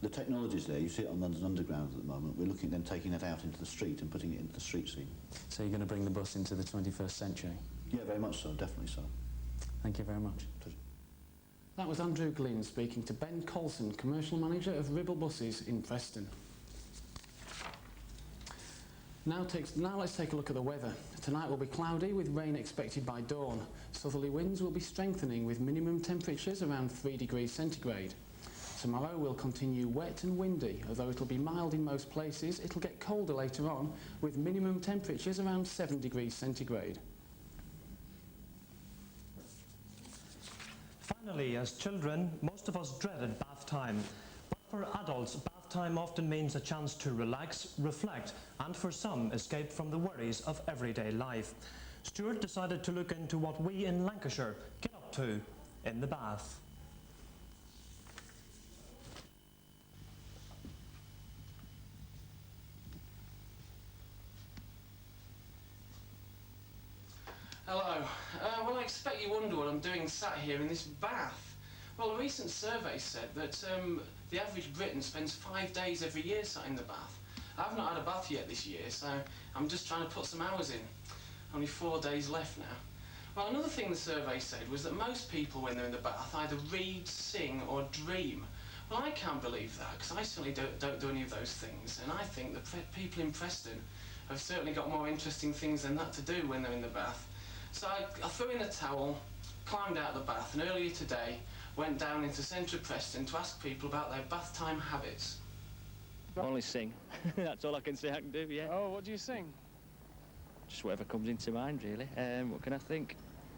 The technology's there, you see it on London Underground at the moment. We're looking at then taking that out into the street and putting it into the street scene. So you're going to bring the bus into the 21st century? Yeah, very much so, definitely so. Thank you very much. Pleasure. That was Andrew Glynn speaking to Ben Colson, Commercial Manager of Ribble Buses in Preston. Now let's take a look at the weather. Tonight will be cloudy with rain expected by dawn. Southerly winds will be strengthening with minimum temperatures around 3 degrees centigrade. Tomorrow will continue wet and windy. Although it'll be mild in most places, it'll get colder later on with minimum temperatures around 7 degrees centigrade. Finally, as children, most of us dreaded bath time. But for adults, bath time often means a chance to relax, reflect, and for some, escape from the worries of everyday life. Stuart decided to look into what we in Lancashire get up to in the bath. Hello. Well, I expect you wonder what I'm doing sat here in this bath. Well, a recent survey said that the average Briton spends 5 days every year sat in the bath. I've not had a bath yet this year, so I'm just trying to put some hours in. Only 4 days left now. Well, another thing the survey said was that most people, when they're in the bath, either read, sing or dream. Well, I can't believe that, because I certainly don't do any of those things, and I think the people in Preston have certainly got more interesting things than that to do when they're in the bath. So I threw in a towel, climbed out of the bath, and earlier today went down into central Preston to ask people about their bath time habits. Only sing. That's all I can say I can do, yeah. Oh, what do you sing? Just whatever comes into mind, really. What can I think?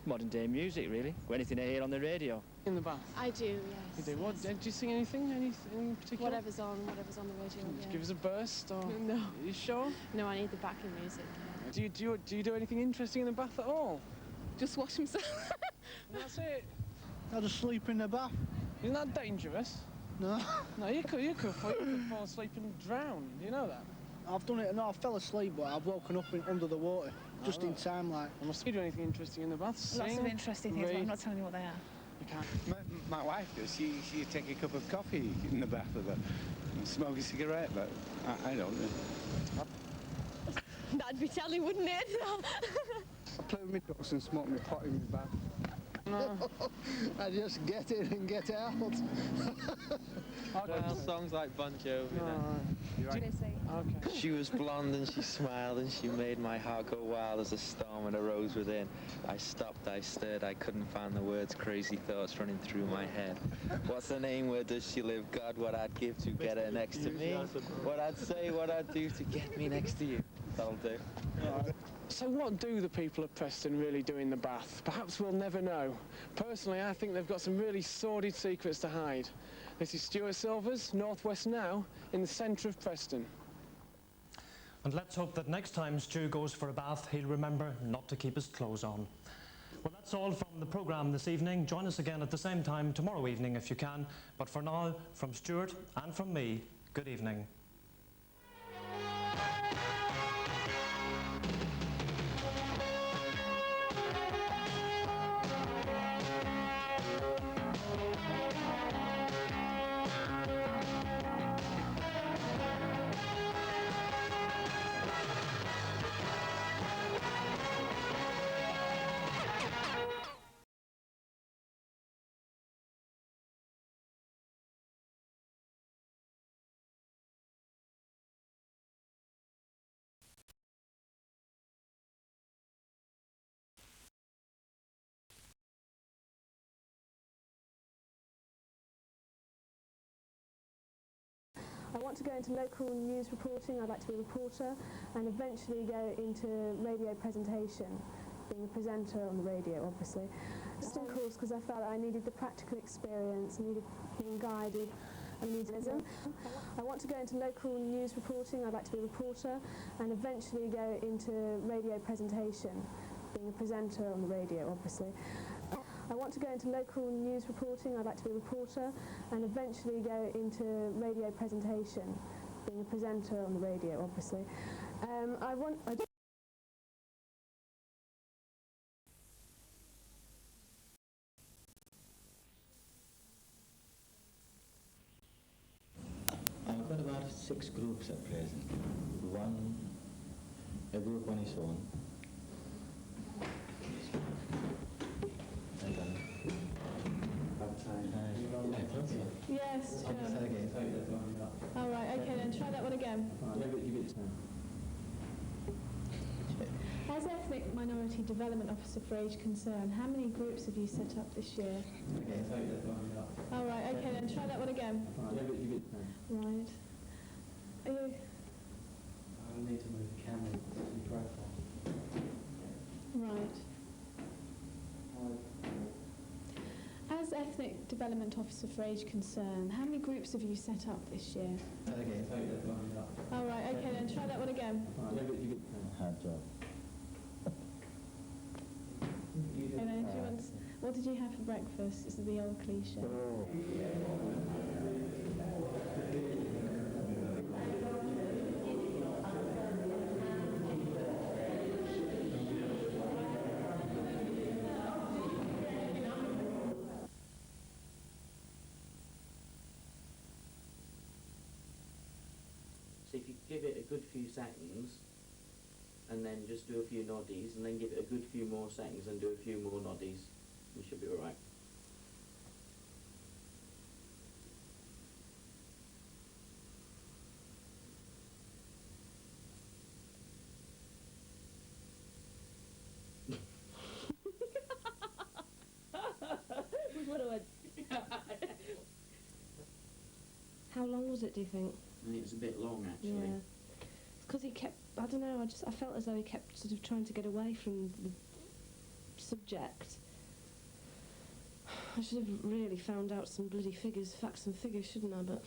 Modern day music, really. Got anything I hear on the radio? In the bath? I do, yes. You do? What, do you sing anything? Anything in particular? Whatever's on the radio, yeah. Give us a burst, or...? No. Are you sure? No, I need the backing music. Do you do anything interesting in the bath at all? Just wash himself. And that's it? I just sleep in the bath. Isn't that dangerous? No. No, you could fall asleep and drown. Do you know that? I've done it, no, I fell asleep, but I've woken up under the water, just in time, like. I must be doing anything interesting in the bath. Lots of interesting things, but I'm not telling you what they are. You can't. My wife does. She take a cup of coffee in the bath with her and smoke a cigarette, but I don't. That'd be telling, wouldn't it? I play with my ducks and smoke my pot in my bath. No. I just get in and get out. Well, songs like Bon Jovi. Okay. She was blonde and she smiled and she made my heart go wild as a storm and arose within. I stopped, I stared, I couldn't find the words, crazy thoughts running through my head. What's her name, where does she live? God, what I'd give to get her next to me. What I'd say, what I'd do to get me next to you. That'll do. So what do the people of Preston really do in the bath? Perhaps we'll never know. Personally, I think they've got some really sordid secrets to hide. This is Stuart Silvers, North West Now, in the centre of Preston. And let's hope that next time Stu goes for a bath, he'll remember not to keep his clothes on. Well, that's all from the programme this evening. Join us again at the same time tomorrow evening if you can. But for now, from Stuart and from me, good evening. I want to go into local news reporting. I'd like to be a reporter and eventually go into radio presentation, being a presenter on the radio, obviously. Just in course because I felt I needed the practical experience, needed being guided, and needed. I want to go into local news reporting. I'd like to be a reporter and eventually go into radio presentation, being a presenter on the radio, obviously. I want to go into local news reporting. I'd like to be a reporter and eventually go into radio presentation, being a presenter on the radio, obviously. I've got about 6 groups at present. A group on its own. Yes. All right. Okay, then try that one again. As Ethnic Minority Development Officer for Age Concern, how many groups have you set up this year? All right. Okay, then try that one again. Right. Are you? I need to move the camera to the profile. Right. As Ethnic Development Officer for Age Concern, how many groups have you set up this year? All right, okay, then try that one again. Hard job. And then do you want, what did you have for breakfast? This is the old cliche. So if you give it a good few seconds, and then just do a few noddies, and then give it a good few more seconds and do a few more noddies, you should be alright. How long was it, do you think? I think it's a bit long, actually. Yeah. It's because he kept, I don't know, I felt as though he kept sort of trying to get away from the subject. I should have really found out some bloody figures, facts and figures, shouldn't I? But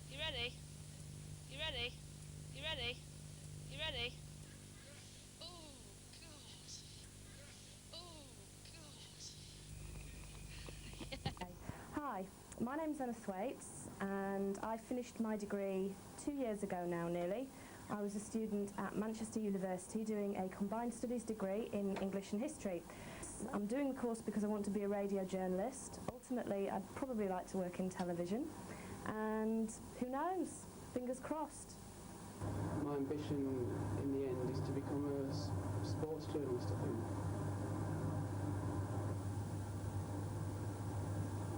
You ready? You ready? You ready? You ready? Oh, God. Oh, God. Hi, my name's Emma Thwaites and I finished my degree 2 years ago now nearly. I was a student at Manchester University doing a combined studies degree in English and history. I'm doing the course because I want to be a radio journalist. Ultimately, I'd probably like to work in television and who knows, fingers crossed. My ambition in the end is to become a sports journalist, I think.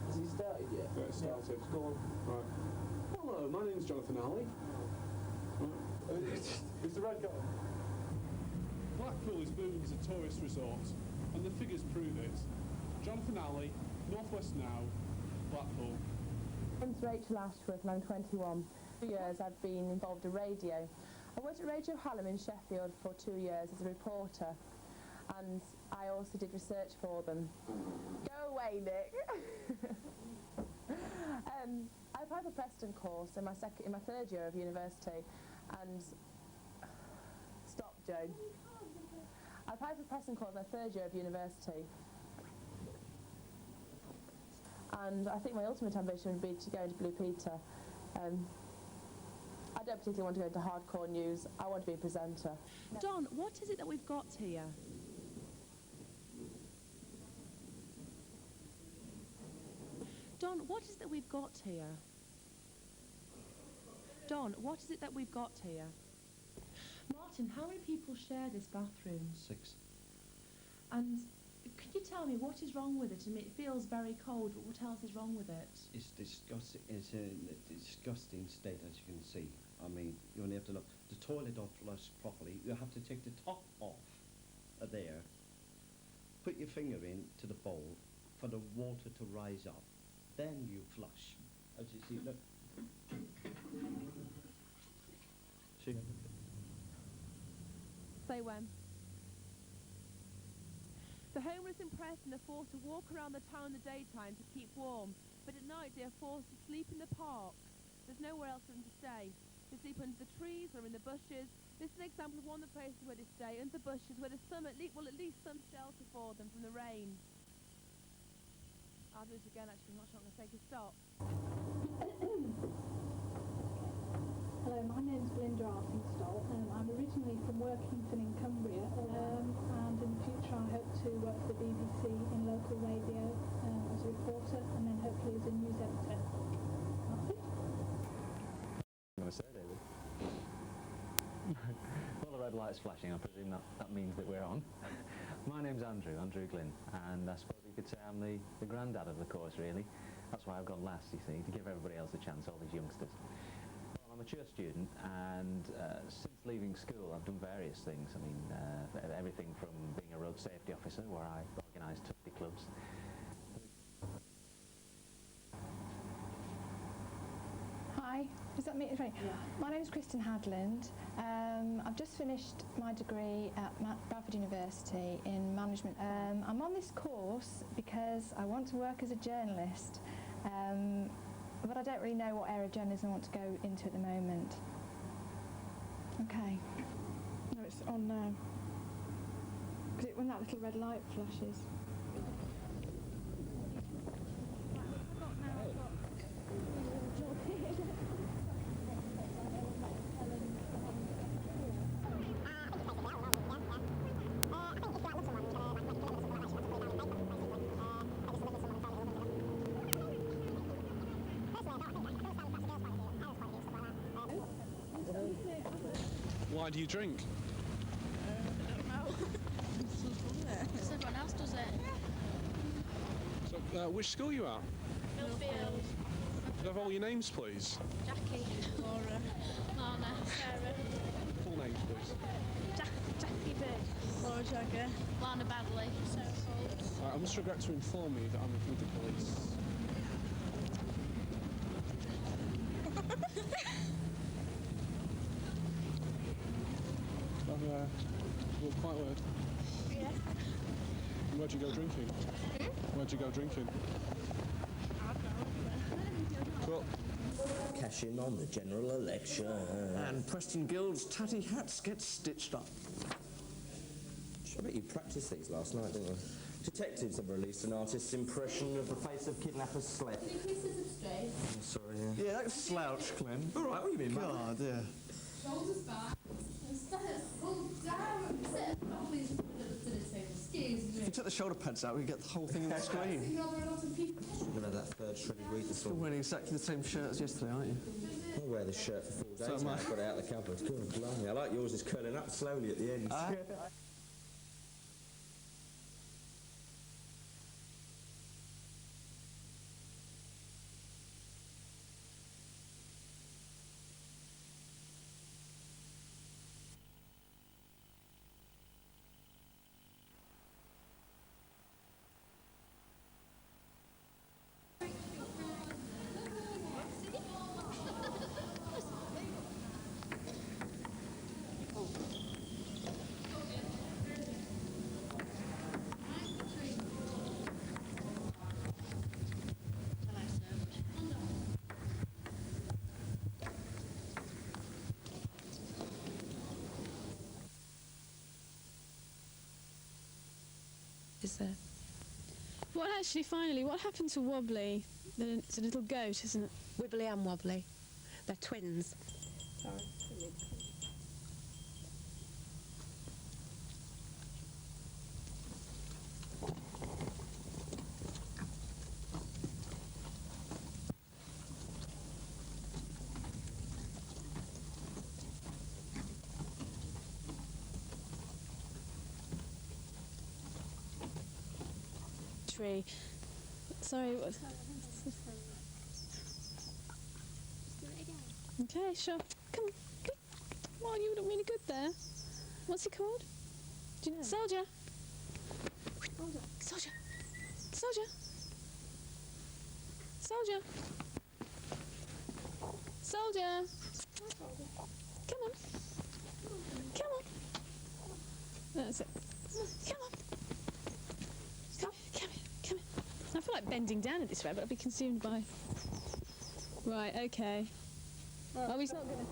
Has he started yet? Yeah, it started. Yeah, go on. Right. Hello, my name's Jonathan Alley. It's the red guy. Blackpool is booming as a tourist resort, and the figures prove it. Jonathan Alley, Northwest Now, Blackpool. My name's Rachel Ashworth and I'm 21. For 2 years I've been involved in radio. I worked at Radio Hallam in Sheffield for 2 years as a reporter, and I also did research for them. Go away, Nick! I applied for Preston course in my third year of university, and stop, Joe. I applied for Preston course in my third year of university, and I think my ultimate ambition would be to go into Blue Peter. I don't particularly want to go into hardcore news. I want to be a presenter. Don, what is it that we've got here? Don, what is it that we've got here? Don, what is it that we've got here? Martin, how many people share this bathroom? 6. And could you tell me what is wrong with it? I mean, it feels very cold, but what else is wrong with it? It's disgusting. It's in a disgusting state, as you can see. I mean, you only have to look. The toilet don't flush properly. You have to take the top off there. Put your finger in to the bowl for the water to rise up. Then you flush. As you see, look. See? Say when. The homeless in Preston are forced to walk around the town in the daytime to keep warm, but at night they are forced to sleep in the parks. There's nowhere else for them to stay. They sleep under the trees or in the bushes. This is an example of one of the places where they stay, under the bushes, where there's some, at least some shelter for them from the rain. I'll do it again, actually. I'm not sure I'm going to say, 'cause stop. Hello, my name's Belinda Artingstall. I'm originally from Workington in Cumbria, and in the future I hope to work for the BBC in local radio as a reporter, and then hopefully as a news editor. That's it. I'm going to say, David. Well, the red light's flashing. I presume that means that we're on. My name's Andrew Glynn, and I suppose you could say I'm the granddad of the course, really. That's why I've gone last, you see, to give everybody else a chance, all these youngsters. Well, I'm a mature student, and since leaving school I've done various things. I mean, everything from being a road safety officer, where I organised tufty clubs. Hi, is that me? Right. Yeah. My name's Kristen Hadland. I've just finished my degree at Bradford University in management. I'm on this course because I want to work as a journalist, but I don't really know what area of journalism I want to go into at the moment. Okay. No, it's on now. Because when that little red light flashes. Why do you drink? I don't know. Because everyone else does it. So, which school are you at? Millfield. Could I have all your names, please? Jackie. Laura. Lana. Sarah. Full names, please. Jackie Bird. Laura Jagger. Lana Badley. Sarah Foltz. I must regret to inform you that I'm with the police. Well, quite weird. Yeah. Where'd you go drinking? Where'd you go drinking? Cool. Cash in on the general election. And Preston Guild's tatty hats get stitched up. I bet you practiced these last night, didn't you? Detectives have released an artist's impression of the face of kidnapper's sled. Can you please sit up straight? Oh, sorry, yeah. Yeah, that's slouch, Clem. All right, what do you mean, God, yeah. Shoulders back. Pull down. Sit properly to the table. Excuse me. If you took the shoulder pads out, we get the whole thing on the screen. You know, there are lots of people. You're going to have that third shredded wheat this You're wearing exactly the same shirt as yesterday, aren't you? I'll wear this shirt for 4 days So now. am I. I've got it out of the cupboard. Good blimey. I like yours is curling up slowly at the end. Is there? What actually, finally, what happened to Wobbly? It's a little goat, isn't it? Wibbly and Wobbly. They're twins. Sorry. Tree. Sorry, what? Okay, sure. Come on. Come on, you look really good there. What's he called? Do you know? Soldier. Soldier. Soldier. Soldier. Soldier. Come on. Come on. That's it. Come on. Come here. Come here. I feel like bending down at this rate, but I'll be consumed by... Right, okay. Oh, he's not gonna...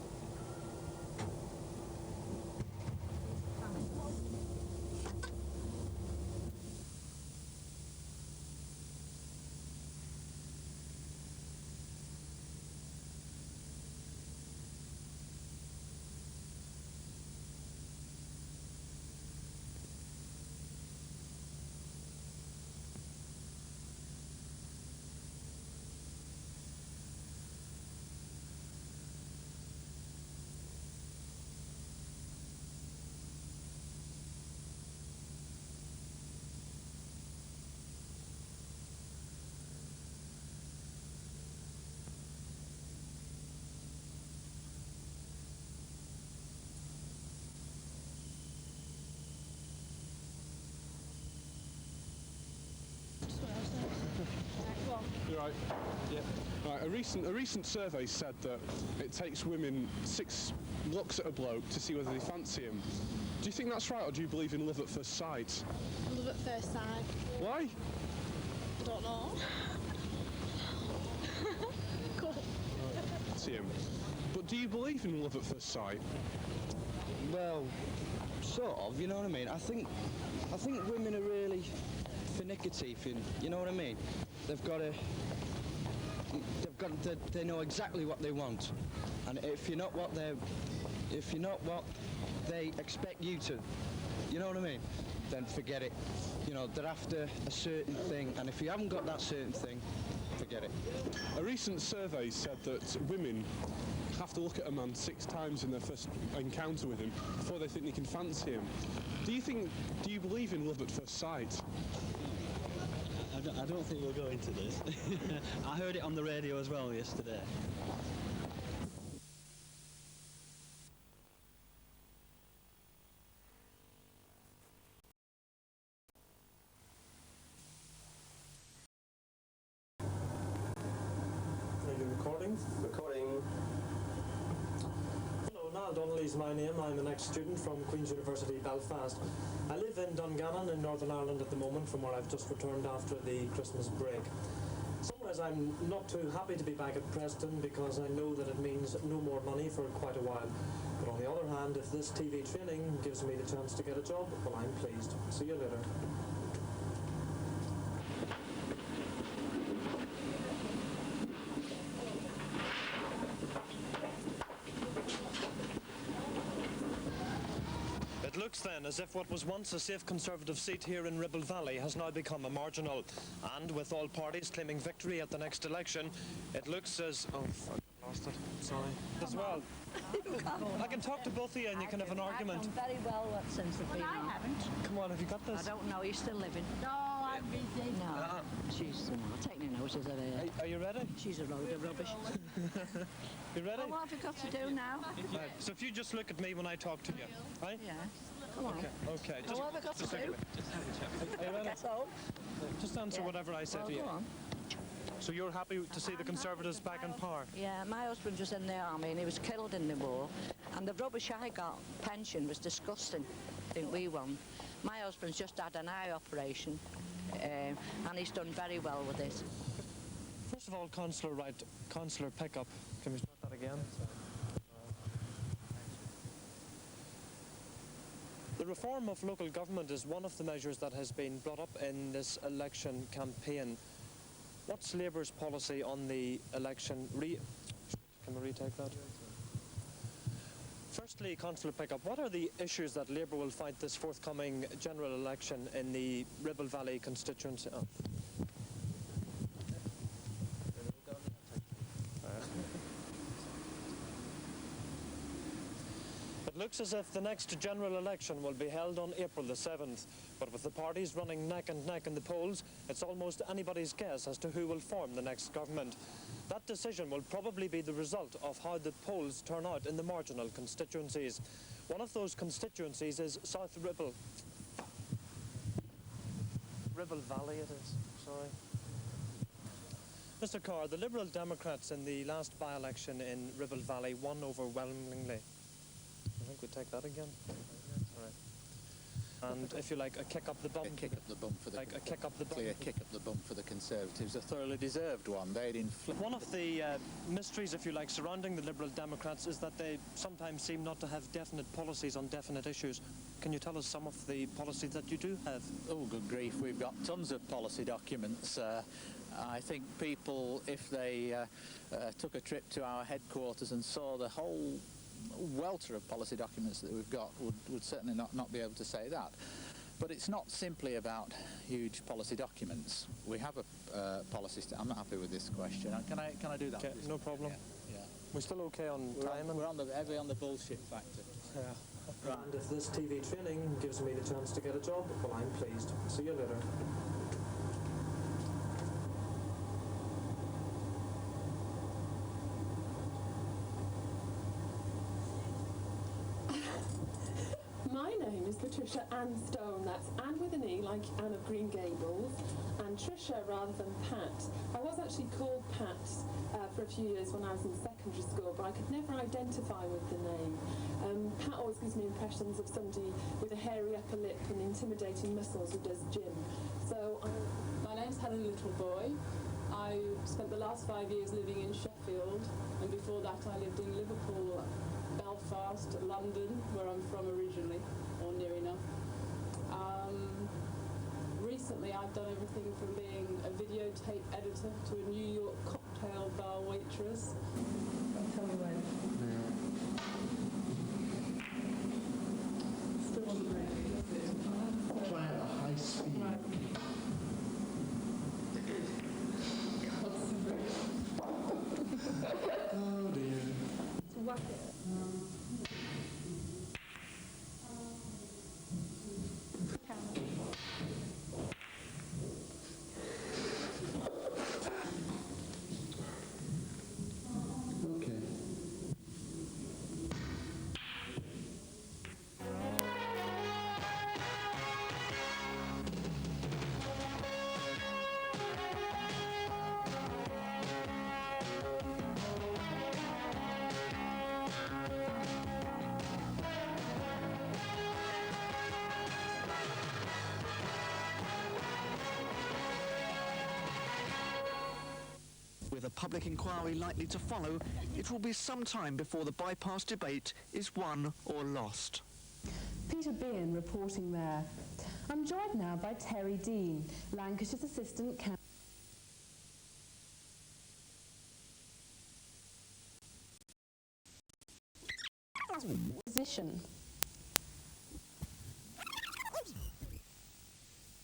You're right. Yeah. Right. A recent survey said that it takes women 6 looks at a bloke to see whether they fancy him. Do you think that's right, or do you believe in love at first sight? Love at first sight. Why? I don't know. Cool. See him. But do you believe in love at first sight? Well, sort of. You know what I mean? I think women are really finicky, you know what I mean? They know exactly what they want, and if you're not what they expect you to, you know what I mean, then forget it. You know, they're after a certain thing, and if you haven't got that certain thing, forget it. A recent survey said that women have to look at a man 6 times in their first encounter with him before they think they can fancy him. Do you believe in love at first sight? I don't think we'll go into this. I heard it on the radio as well yesterday. Recording. Hello, Niall Donnelly is my name. I'm an ex-student from Queen's University, Belfast. I live in Dungannon in Northern Ireland at the moment, from where I've just returned after the Christmas break. Some ways I'm not too happy to be back at Preston because I know that it means no more money for quite a while. But on the other hand, if this TV training gives me the chance to get a job, well, I'm pleased. See you later. It looks then as if what was once a safe Conservative seat here in Ribble Valley has now become a marginal. And with all parties claiming victory at the next election, it looks as... Oh, fuck, I lost it. Sorry. As well. I can talk to both of you and you can have an argument. I've done very well since I've been on. I haven't. Come on, have you got this? I don't know, you're still living. No, I'm busy. No, she's taking notice of it. Are you ready? She's a load of rubbish. You ready? Well, what have we got to do now? Right, so if you just look at me when I talk to you, right? Yeah. Come on. Okay. Well, what have we got to do? Are you ready? Just answer whatever I say to you. Go on. So you're happy to see the Conservatives back in power? Yeah, my husband was in the army and he was killed in the war. And the rubbish I got, pension, was disgusting. I think we won. My husband's just had an eye operation and he's done very well with it. First of all, Councillor Pickup. Can we start that again? The reform of local government is one of the measures that has been brought up in this election campaign. What's Labour's policy on the election? Can we retake that? Firstly, Councillor Pickup, what are the issues that Labour will fight this forthcoming general election in the Ribble Valley constituency? Oh. It looks as if the next general election will be held on April the 7th, but with the parties running neck and neck in the polls, it's almost anybody's guess as to who will form the next government. That decision will probably be the result of how the polls turn out in the marginal constituencies. One of those constituencies is South Ribble. Ribble Valley it is, sorry. Mr. Carr, the Liberal Democrats in the last by-election in Ribble Valley won overwhelmingly. I think we take that again. Sorry. And if you like, a kick up the bum. A kick up the bum for the... Like a kick up the bum. Clear kick up the bum for the Conservatives. A thoroughly deserved one. They'd inflict... One of the mysteries, if you like, surrounding the Liberal Democrats is that they sometimes seem not to have definite policies on definite issues. Can you tell us some of the policies that you do have? Oh, good grief. We've got tons of policy documents. I think people, if they took a trip to our headquarters and saw the whole welter of policy documents that we've got, would certainly not be able to say that. But it's not simply about huge policy documents. We have a policy... I'm not happy with this question. Can I do that? Okay, no problem. Yeah. We're still okay on time? We're heavy on the bullshit factor. Yeah. Right. And if this TV training gives me the chance to get a job, well, I'm pleased. See you later. My name is Patricia Ann Stone. That's Anne with an E, like Anne of Green Gables, and Tricia rather than Pat. I was actually called Pat for a few years when I was in secondary school, but I could never identify with the name. Pat always gives me impressions of somebody with a hairy upper lip and intimidating muscles who does gym. So my name's Helen Littleboy. I spent the last 5 years living in Sheffield, and before that I lived in Liverpool, Belfast, London, where I'm from originally, or near enough. Recently I've done everything from being a videotape editor to a New York cocktail bar waitress. Tell me when. Still on the break. Try at a high speed. God's public inquiry likely to follow, it will be some time before the bypass debate is won or lost. Peter Bean reporting there. I'm joined now by Terry Dean, Lancashire's Assistant position.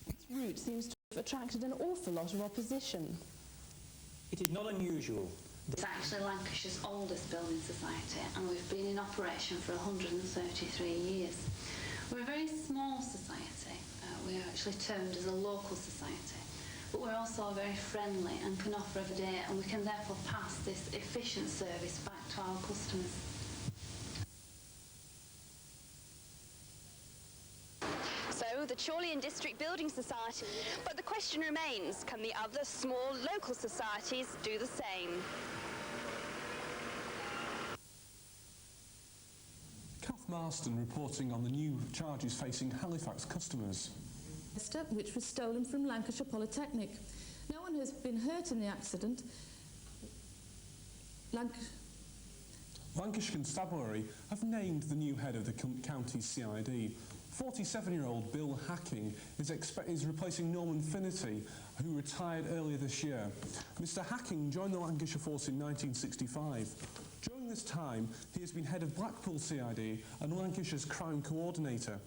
Its route seems to have attracted an awful lot of opposition. It is not unusual. It's actually Lancashire's oldest building society, and we've been in operation for 133 years. We're a very small society. We're actually termed as a local society, but we're also very friendly and can offer every day, and we can therefore pass this efficient service back to our customers. So, the Chorley District Building Society. But the question remains, can the other small local societies do the same? Kath Marston reporting on the new charges facing Halifax customers. Which was stolen from Lancashire Polytechnic. No one has been hurt in the accident. Lancashire Constabulary have named the new head of the county's CID. 47-year-old Bill Hacking is replacing Norman Finnerty, who retired earlier this year. Mr Hacking joined the Lancashire Force in 1965. During this time, he has been head of Blackpool CID and Lancashire's crime coordinator.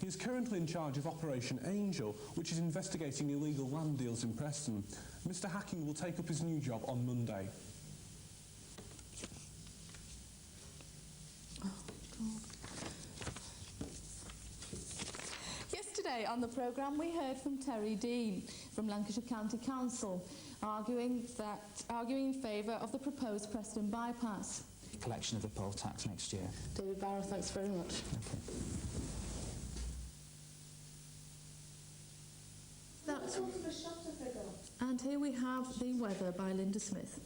He is currently in charge of Operation Angel, which is investigating illegal land deals in Preston. Mr Hacking will take up his new job on Monday. Yesterday on the programme we heard from Terry Dean from Lancashire County Council arguing in favour of the proposed Preston bypass. Collection of the poll tax next year. David Barrow, thanks very much. Okay. And here we have the weather by Linda Smith.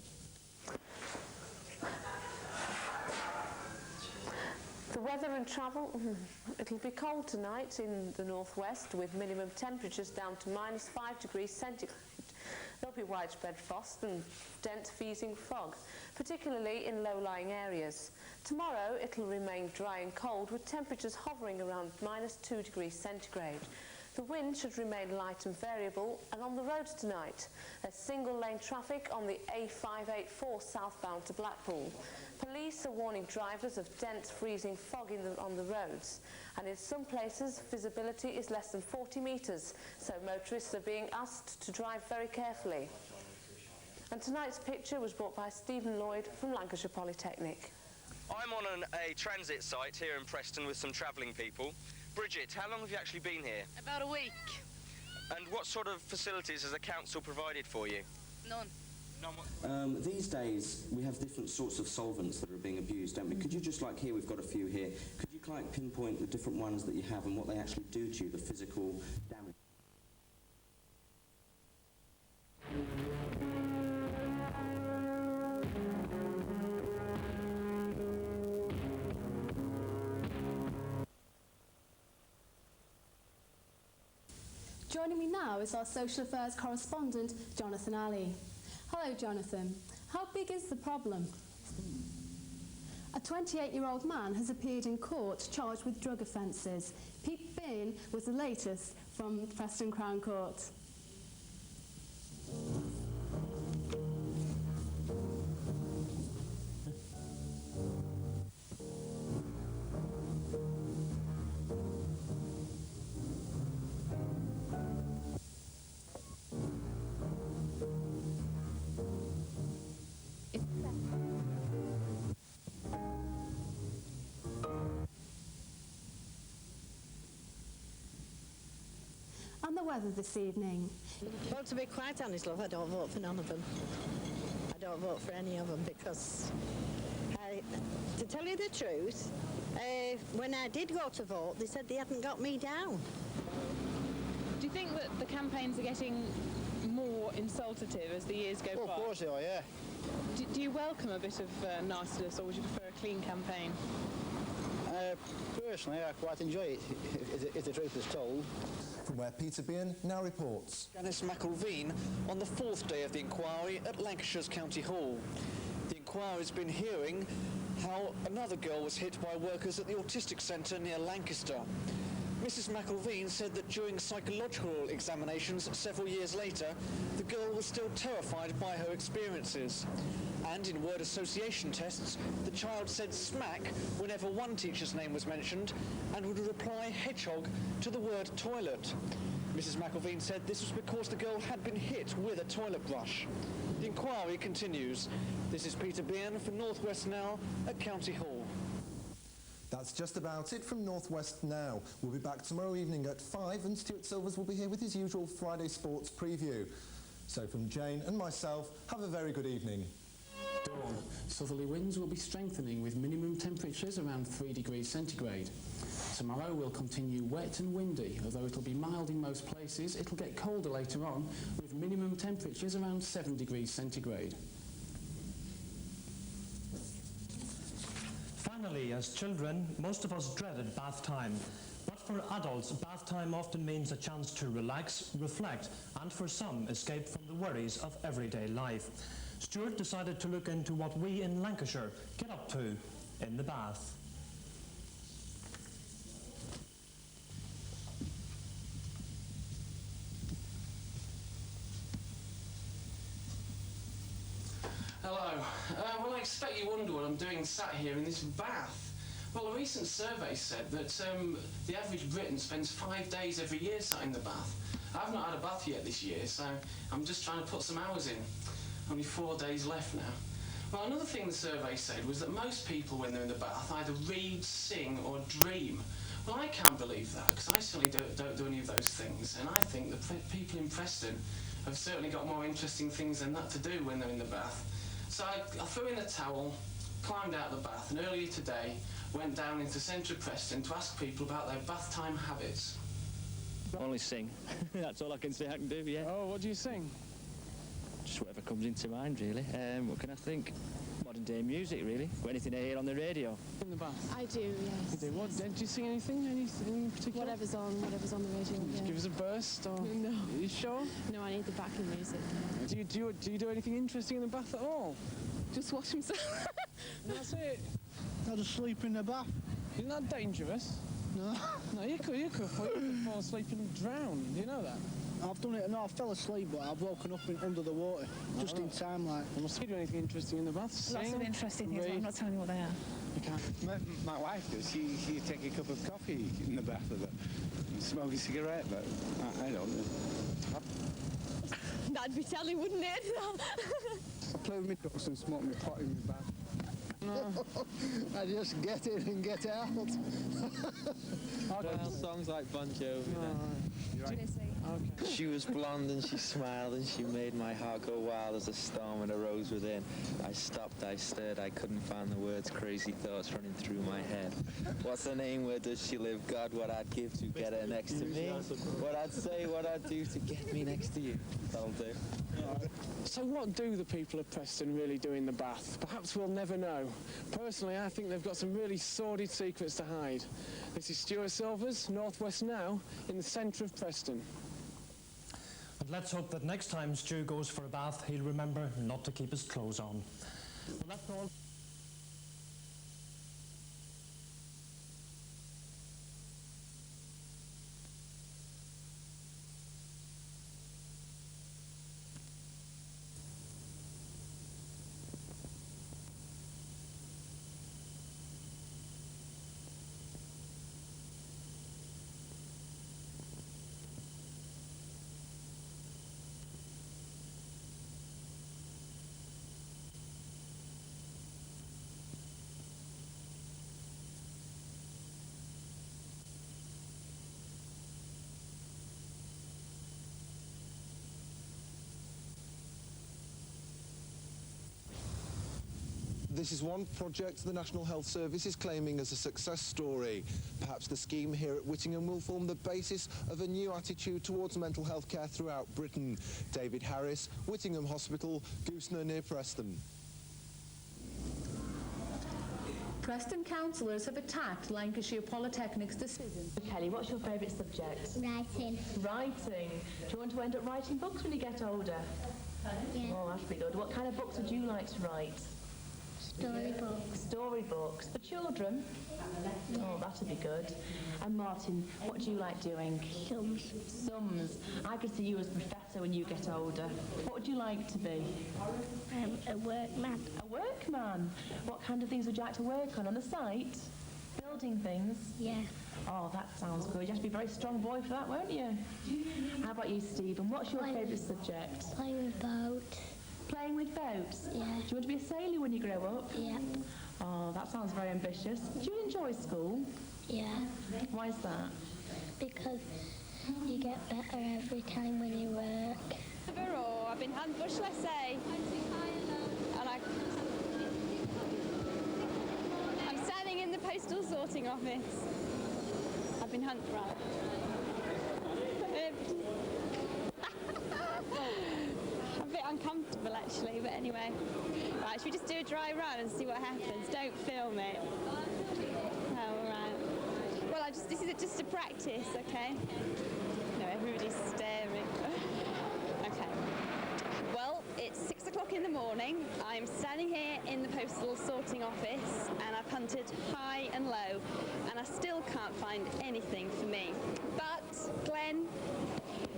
The weather and travel, it'll be cold tonight in the northwest with minimum temperatures down to -5 degrees centigrade. There'll be widespread frost and dense freezing fog, particularly in low-lying areas. Tomorrow it'll remain dry and cold with temperatures hovering around -2 degrees centigrade. The wind should remain light and variable, and on the roads tonight, there's single-lane traffic on the A584 southbound to Blackpool. Police are warning drivers of dense freezing fog on the roads, and in some places visibility is less than 40 metres, so motorists are being asked to drive very carefully. And tonight's picture was brought by Stephen Lloyd from Lancashire Polytechnic. I'm on a transit site here in Preston with some travelling people. Bridget, how long have you actually been here? About a week. And what sort of facilities has the council provided for you? None. These days, we have different sorts of solvents that are being abused, don't we? Could you just, like here, we've got a few here, could you like pinpoint the different ones that you have and what they actually do to you, the physical damage? Joining me now is our social affairs correspondent, Jonathan Alley. Hello, Jonathan. How big is the problem? A 28-year-old man has appeared in court charged with drug offences. Pete Bean was the latest from Preston Crown Court. And the weather this evening. Well, to be quite honest, love, I don't vote for none of them. I don't vote for any of them because, to tell you the truth, when I did go to vote, they said they hadn't got me down. Do you think that the campaigns are getting more insultative as the years go by? Of course they are, yeah. Do you welcome a bit of nastiness, or would you prefer a clean campaign? Personally, I quite enjoy it, if the truth is told. From where Peter Bean now reports. Janice McElveen on the 4th day of the inquiry at Lancashire's County Hall. The inquiry's been hearing how another girl was hit by workers at the autistic centre near Lancaster. Mrs McElveen said that during psychological examinations several years later, the girl was still terrified by her experiences. And in word association tests, the child said smack whenever one teacher's name was mentioned and would reply hedgehog to the word toilet. Mrs McElveen said this was because the girl had been hit with a toilet brush. The inquiry continues. This is Peter Bean for North West Now at County Hall. That's just about it from North West Now. We'll be back tomorrow evening at 5 and Stuart Silvers will be here with his usual Friday sports preview. So from Jane and myself, have a very good evening. Dawn. Southerly winds will be strengthening with minimum temperatures around 3 degrees centigrade. Tomorrow will continue wet and windy, although it'll be mild in most places. It'll get colder later on with minimum temperatures around 7 degrees centigrade. Finally, as children, most of us dreaded bath time. But for adults, bath time often means a chance to relax, reflect, and for some, escape from the worries of everyday life. Stuart decided to look into what we in Lancashire get up to in the bath. Hello. Well, I expect you wonder what I'm doing sat here in this bath. Well, a recent survey said that the average Briton spends 5 days every year sat in the bath. I've not had a bath yet this year, so I'm just trying to put some hours in. Only 4 days left now. Well, another thing the survey said was that most people, when they're in the bath, either read, sing, or dream. Well, I can't believe that, because I certainly don't do any of those things, and I think that people in Preston have certainly got more interesting things than that to do when they're in the bath. So I threw in a towel, climbed out of the bath, and earlier today went down into central Preston to ask people about their bath time habits. Only sing. That's all I can say I can do, yeah. Oh, what do you sing? Just whatever comes into mind, really. What can I think? Modern day music, really. Got anything I hear on the radio? In the bath? I do, yes. You do? What, do you sing anything? Anything in particular? Whatever's on the radio. Yeah. Give us a burst, or...? No. Are you sure? No, I need the backing music. Do you do anything interesting in the bath at all? Just wash myself. That's it. I just sleep in the bath. Isn't that dangerous? No. No, you could fall asleep and drown. Do you know that? I've done it. No, I fell asleep, but I've woken up under the water just in time. Like, you must do anything interesting in the bath. Sing, lots of interesting things. But I'm not telling you what they are. You can't. My wife does. She take a cup of coffee in the bath with it, and smoke a cigarette. But I don't. That'd be telling, wouldn't it? Play with my ducks and smoke my pot in the bath. No. I just get in and get out. Well, songs like Bon Jovi. Okay. She was blonde and she smiled and she made my heart go wild as a storm and arose within. I stopped, I stared, I couldn't find the words, crazy thoughts running through my head. What's her name, where does she live? God, what I'd give to get her next to me. What I'd say, what I'd do to get me next to you. That'll do. So what do the people of Preston really do in the bath? Perhaps we'll never know. Personally, I think they've got some really sordid secrets to hide. This is Stuart Silvers, North West Now, in the centre of Preston. And let's hope that next time Stu goes for a bath, he'll remember not to keep his clothes on. Well, that's all. This is one project the National Health Service is claiming as a success story. Perhaps the scheme here at Whittingham will form the basis of a new attitude towards mental health care throughout Britain. David Harris, Whittingham Hospital, Goosner near Preston. Preston councillors have attacked Lancashire Polytechnic's decision. Kelly, what's your favourite subject? Writing. Writing. Do you want to end up writing books when you get older? Yeah. Oh, that's pretty good. What kind of books would you like to write? Storybooks. Storybooks. For children? Yeah. Oh, that'd be good. And Martin, what do you like doing? Sums. Sums. I could see you as professor when you get older. What would you like to be? A workman. A workman? What kind of things would you like to work on the site? Building things? Yeah. Oh, that sounds good. You have to be a very strong boy for that, won't you? How about you, Stephen? What's your favourite subject? Playing with boats. Playing with boats? Yeah. Do you want to be a sailor when you grow up? Yeah. Oh, that sounds very ambitious. Do you enjoy school? Yeah. Why is that? Because you get better every time when you work. Overall, I've been hand, what shall I say? And I'm standing in the postal sorting office. I've been hunt right. I'm a bit uncomfortable actually, but anyway. Right, should we just do a dry run and see what happens? Don't film it. Oh, right. Well, this is just a practice, okay? No, everybody's staring. Okay. Well, it's 6 o'clock in the morning. I'm standing here in the postal sorting office and I've hunted high and low and I still can't find anything for me. But, Glenn,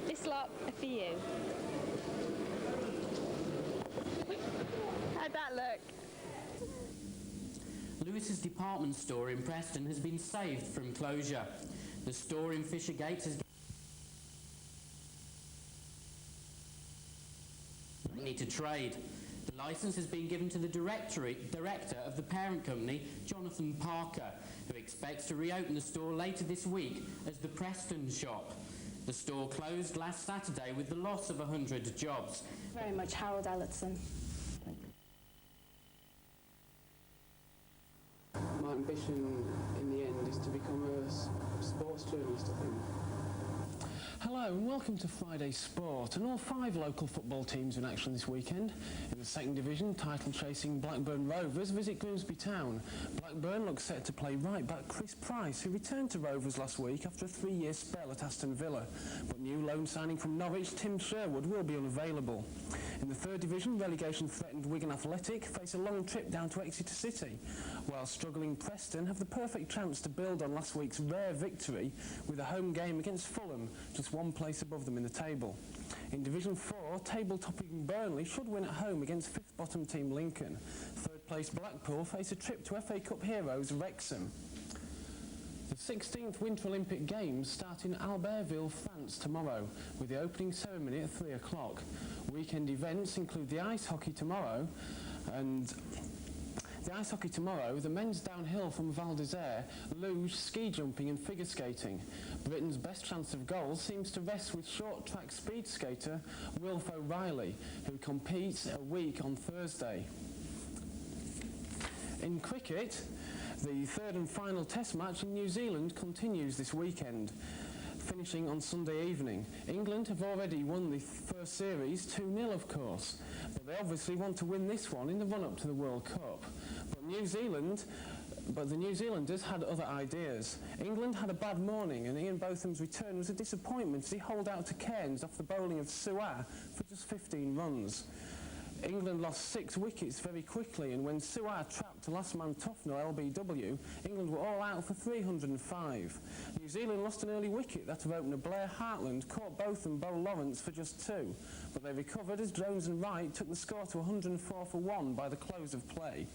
this lot are for you. How'd that look? Lewis's department store in Preston has been saved from closure. The store in Fishergate has need to trade. The licence has been given to the director of the parent company, Jonathan Parker, who expects to reopen the store later this week as the Preston shop. The store closed last Saturday with the loss of 100 jobs. Very much, Harold Ellerton. My ambition in the end is to become a sports journalist, I think. Hello and welcome to Friday Sport, and all 5 local football teams in action this weekend. In the second division, title-chasing Blackburn Rovers visit Grimsby Town. Blackburn looks set to play right-back Chris Price, who returned to Rovers last week after a 3-year spell at Aston Villa. But new loan signing from Norwich, Tim Sherwood, will be unavailable. In the third division, relegation-threatened Wigan Athletic face a long trip down to Exeter City, while struggling Preston have the perfect chance to build on last week's rare victory with a home game against Fulham, just 1 place above them in the table. In Division 4, table-topping Burnley should win at home against 5th bottom team Lincoln. Third-place Blackpool face a trip to FA Cup heroes Wrexham. The 16th Winter Olympic Games start in Albertville, France tomorrow, with the opening ceremony at 3 o'clock. Weekend events include the ice hockey tomorrow, the men's downhill from Val d'Isère, luge, ski jumping and figure skating. Britain's best chance of goal seems to rest with short track speed skater Wilf O'Reilly, who competes a week on Thursday. In cricket, the third and final test match in New Zealand continues this weekend, finishing on Sunday evening. England have already won the first series 2-0 of course, but they obviously want to win this one in the run-up to the World Cup. But the New Zealanders had other ideas. England had a bad morning and Ian Botham's return was a disappointment as he holed out to Cairns off the bowling of Su'ah for just 15 runs. England lost 6 wickets very quickly, and when Su'ah trapped last man Tufnell LBW, England were all out for 305. New Zealand lost an early wicket. That of opener Blair Hartland caught both and Bo Lawrence for just 2, but they recovered as Jones and Wright took the score to 104 for 1 by the close of play.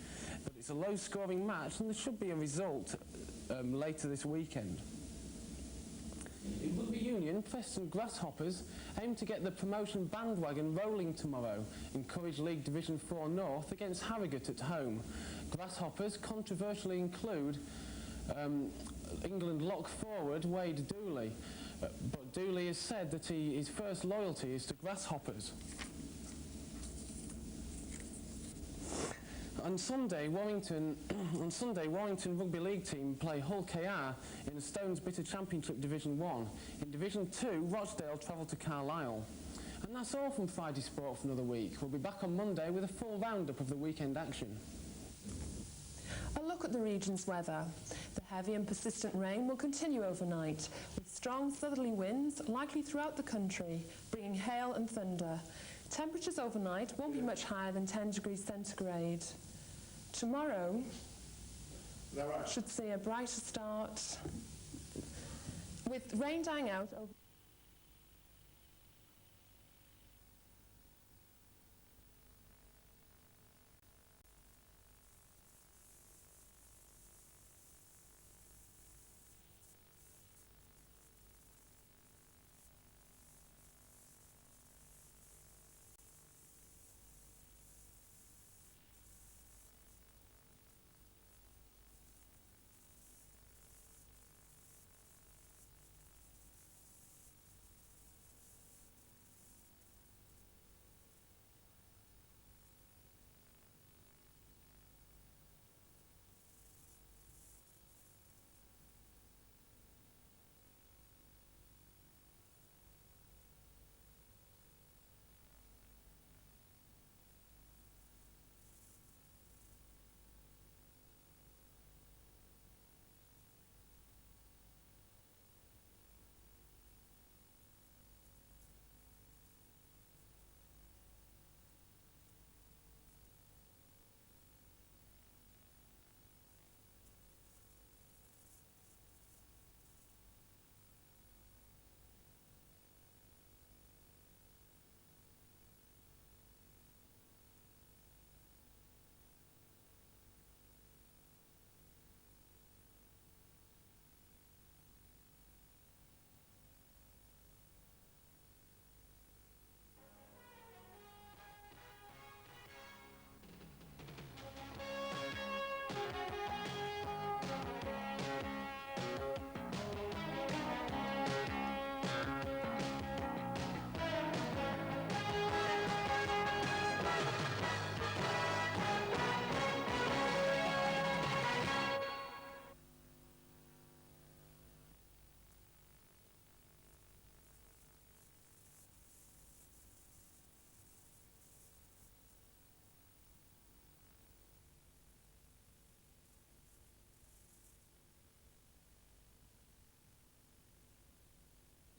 But it's a low-scoring match, and there should be a result later this weekend. In Rugby Union, Preston Grasshoppers aim to get the promotion bandwagon rolling tomorrow in Courage League Division 4 North against Harrogate at home. Grasshoppers controversially include England lock forward Wade Dooley, but Dooley has said that his first loyalty is to Grasshoppers. On Sunday, Warrington Rugby League team play Hull KR in the Stones Bitter Championship Division 1. In Division 2, Rochdale travel to Carlisle. And that's all from Friday Sport for another week. We'll be back on Monday with a full roundup of the weekend action. A look at the region's weather. The heavy and persistent rain will continue overnight, with strong southerly winds likely throughout the country, bringing hail and thunder. Temperatures overnight won't be much higher than 10 degrees centigrade. Tomorrow should see a brighter start, with rain dying out over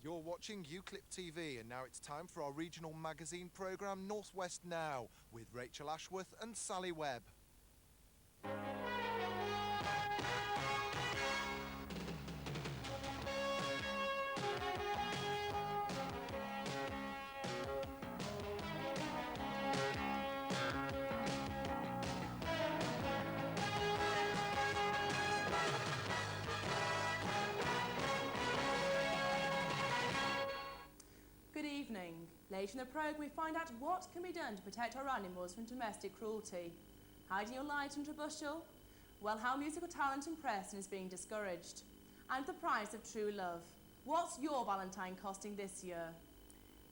You're watching UClip TV, and now it's time for our regional magazine programme North West Now with Rachel Ashworth and Sally Webb. Good evening. Later in the programme we find out what can be done to protect our animals from domestic cruelty. Hiding your light under a bushel? Well, how musical talent in Preston is being discouraged. And the price of true love. What's your Valentine costing this year?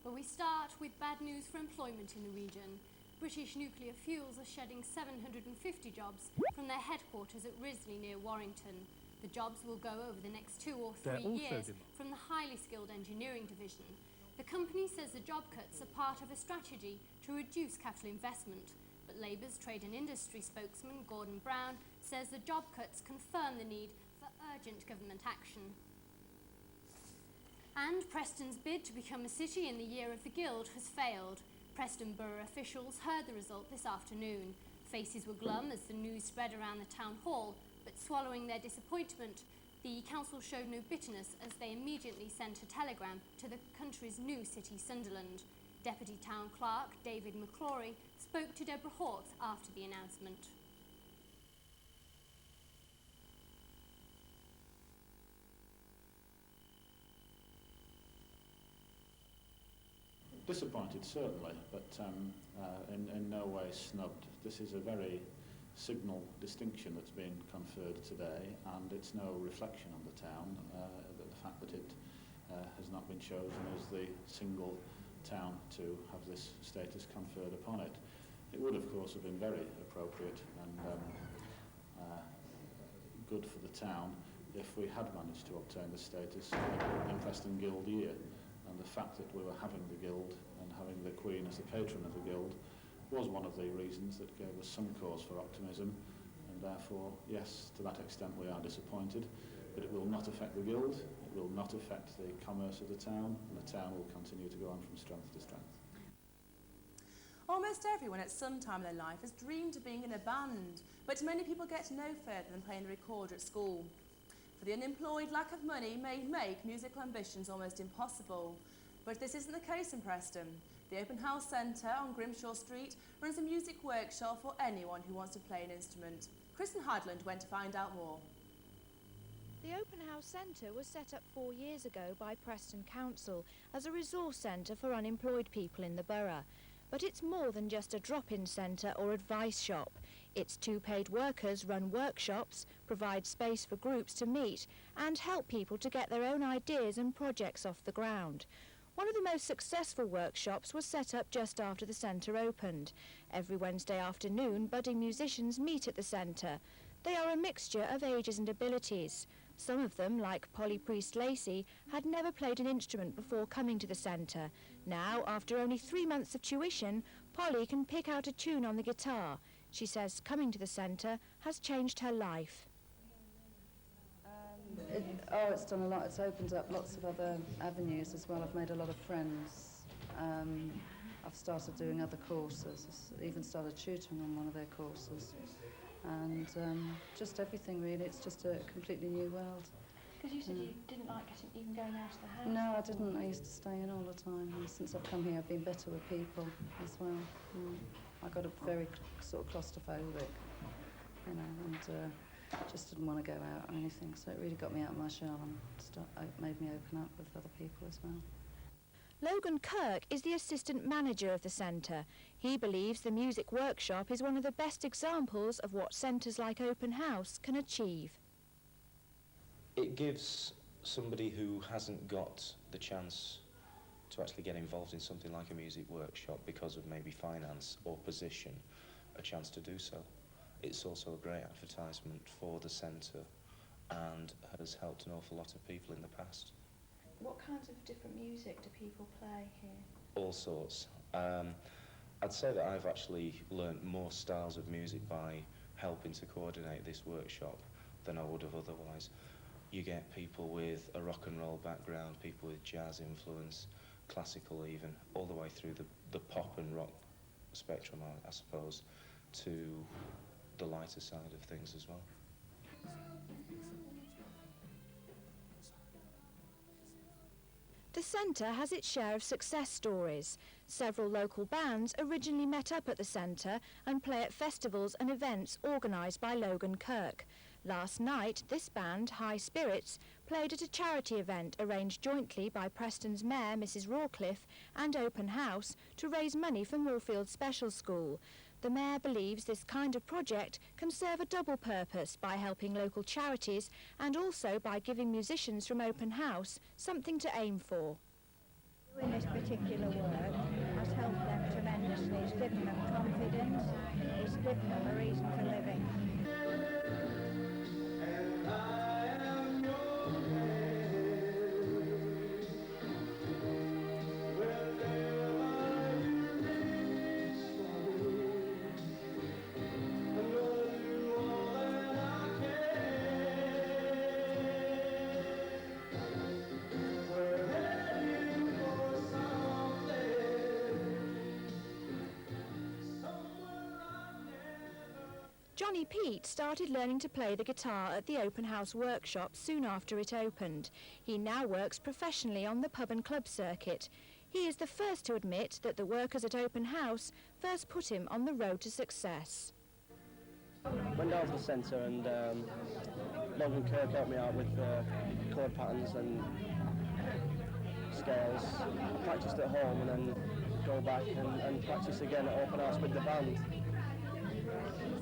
Well, we start with bad news for employment in the region. British Nuclear Fuels are shedding 750 jobs from their headquarters at Risley near Warrington. The jobs will go over the next 2 or 3 years from the highly skilled engineering division. The company says the job cuts are part of a strategy to reduce capital investment, but Labour's trade and industry spokesman Gordon Brown says the job cuts confirm the need for urgent government action. And Preston's bid to become a city in the year of the Guild has failed. Preston Borough officials heard the result this afternoon. Faces were glum as the news spread around the town hall, but swallowing their disappointment, the council showed no bitterness as they immediately sent a telegram to the country's new city, Sunderland. Deputy Town Clerk David McCrory spoke to Deborah Hawkes after the announcement. Disappointed, certainly, but in no way snubbed. This is a very signal distinction that's been conferred today, and it's no reflection on the town, the fact that it has not been chosen as the single town to have this status conferred upon it. It would, of course, have been very appropriate and good for the town if we had managed to obtain the status in Preston Guild year. And the fact that we were having the Guild and having the Queen as the patron of the Guild was one of the reasons that gave us some cause for optimism, and and therefore, yes, to that extent we are disappointed, but it will not affect the guild, it will not affect the commerce of the town, and the town will continue to go on from strength to strength. Almost everyone at some time in their life has dreamed of being in a band, but many people get no further than playing the recorder at school. For the unemployed, lack of money may make musical ambitions almost impossible. But this isn't the case in Preston. The Open House Centre on Grimshaw Street runs a music workshop for anyone who wants to play an instrument. Kristen Hadland went to find out more. The Open House Centre was set up 4 years ago by Preston Council as a resource centre for unemployed people in the borough. But it's more than just a drop-in centre or advice shop. Its 2 paid workers run workshops, provide space for groups to meet and help people to get their own ideas and projects off the ground. One of the most successful workshops was set up just after the centre opened. Every Wednesday afternoon, budding musicians meet at the centre. They are a mixture of ages and abilities. Some of them, like Polly Priest-Lacey, had never played an instrument before coming to the centre. Now, after only 3 months of tuition, Polly can pick out a tune on the guitar. She says coming to the centre has changed her life. It's done a lot. It's opened up lots of other avenues as well. I've made a lot of friends. I've started doing other courses, even started tutoring on one of their courses. And just everything really, it's just a completely new world. Because you said you didn't like even going out of the house. No, I didn't. I used to stay in all the time. And since I've come here, I've been better with people as well. I got a very sort of claustrophobic, you know, and just didn't want to go out or anything. So it really got me out of my shell and made me open up with other people as well. Logan Kirk is the assistant manager of the centre. He believes the music workshop is one of the best examples of what centres like Open House can achieve. It gives somebody who hasn't got the chance to actually get involved in something like a music workshop because of maybe finance or position a chance to do so. It's also a great advertisement for the centre and has helped an awful lot of people in the past. What kinds of different music do people play here? All sorts. I'd say that I've actually learnt more styles of music by helping to coordinate this workshop than I would have otherwise. You get people with a rock and roll background, people with jazz influence, classical even, all the way through the pop and rock spectrum, I suppose, to the lighter side of things as well. The centre has its share of success stories. Several local bands originally met up at the centre and play at festivals and events organised by Logan Kirk. Last night, this band, High Spirits, played at a charity event arranged jointly by Preston's Mayor, Mrs Rawcliffe, and Open House to raise money for Moorfield Special School. The Mayor believes this kind of project can serve a double purpose by helping local charities and also by giving musicians from Open House something to aim for. Doing this particular work has helped them tremendously. It's given them confidence, it's given them a reason for living. Johnny Pete started learning to play the guitar at the Open House workshop soon after it opened. He now works professionally on the pub and club circuit. He is the first to admit that the workers at Open House first put him on the road to success. Went down to the centre and Logan Kirk helped me out with chord patterns and scales. I practised at home and then go back and practice again at Open House with the band.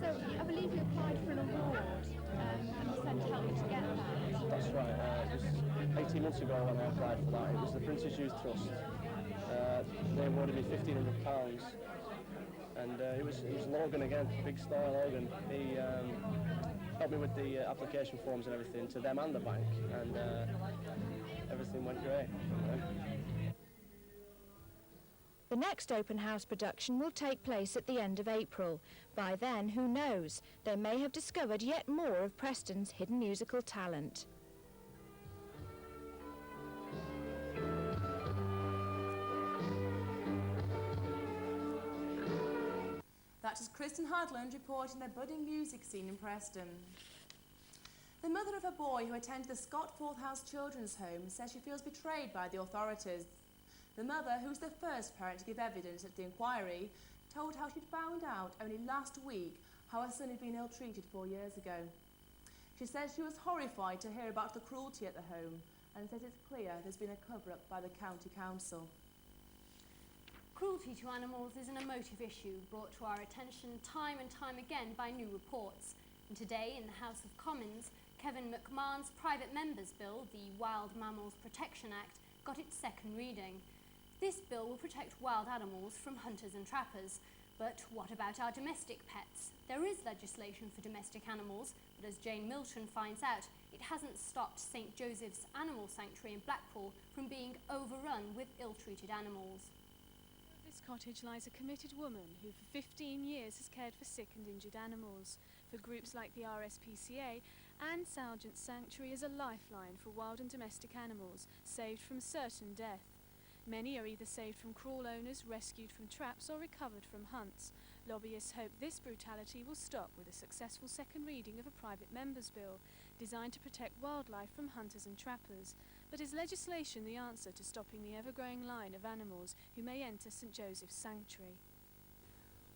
So I believe you applied for an award and the centre helped you to get that. That's right. It was 18 months ago when I applied for that. It was the Prince's Youth Trust. They awarded me £1,500 and it was Logan again, big star Logan. He helped me with the application forms and everything to them and the bank, and everything went great. The next open house production will take place at the end of April. By then, who knows, they may have discovered yet more of Preston's hidden musical talent. That is Kristen Hadland reporting the budding music scene in Preston. The mother of a boy who attended the Scott Forth House Children's Home says she feels betrayed by the authorities. The mother, who was the first parent to give evidence at the inquiry, told how she'd found out only last week how her son had been ill-treated 4 years ago. She says she was horrified to hear about the cruelty at the home and says it's clear there's been a cover-up by the county council. Cruelty to animals is an emotive issue brought to our attention time and time again by new reports. And today, in the House of Commons, Kevin McMahon's private member's bill, the Wild Mammals Protection Act, got its second reading. This bill will protect wild animals from hunters and trappers. But what about our domestic pets? There is legislation for domestic animals, but as Jane Milton finds out, it hasn't stopped St Joseph's Animal Sanctuary in Blackpool from being overrun with ill-treated animals. This cottage lies a committed woman who for 15 years has cared for sick and injured animals. For groups like the RSPCA, Anne Sargent's sanctuary is a lifeline for wild and domestic animals, saved from certain death. Many are either saved from cruel owners, rescued from traps or recovered from hunts. Lobbyists hope this brutality will stop with a successful second reading of a private member's bill designed to protect wildlife from hunters and trappers. But is legislation the answer to stopping the ever-growing line of animals who may enter St Joseph's Sanctuary?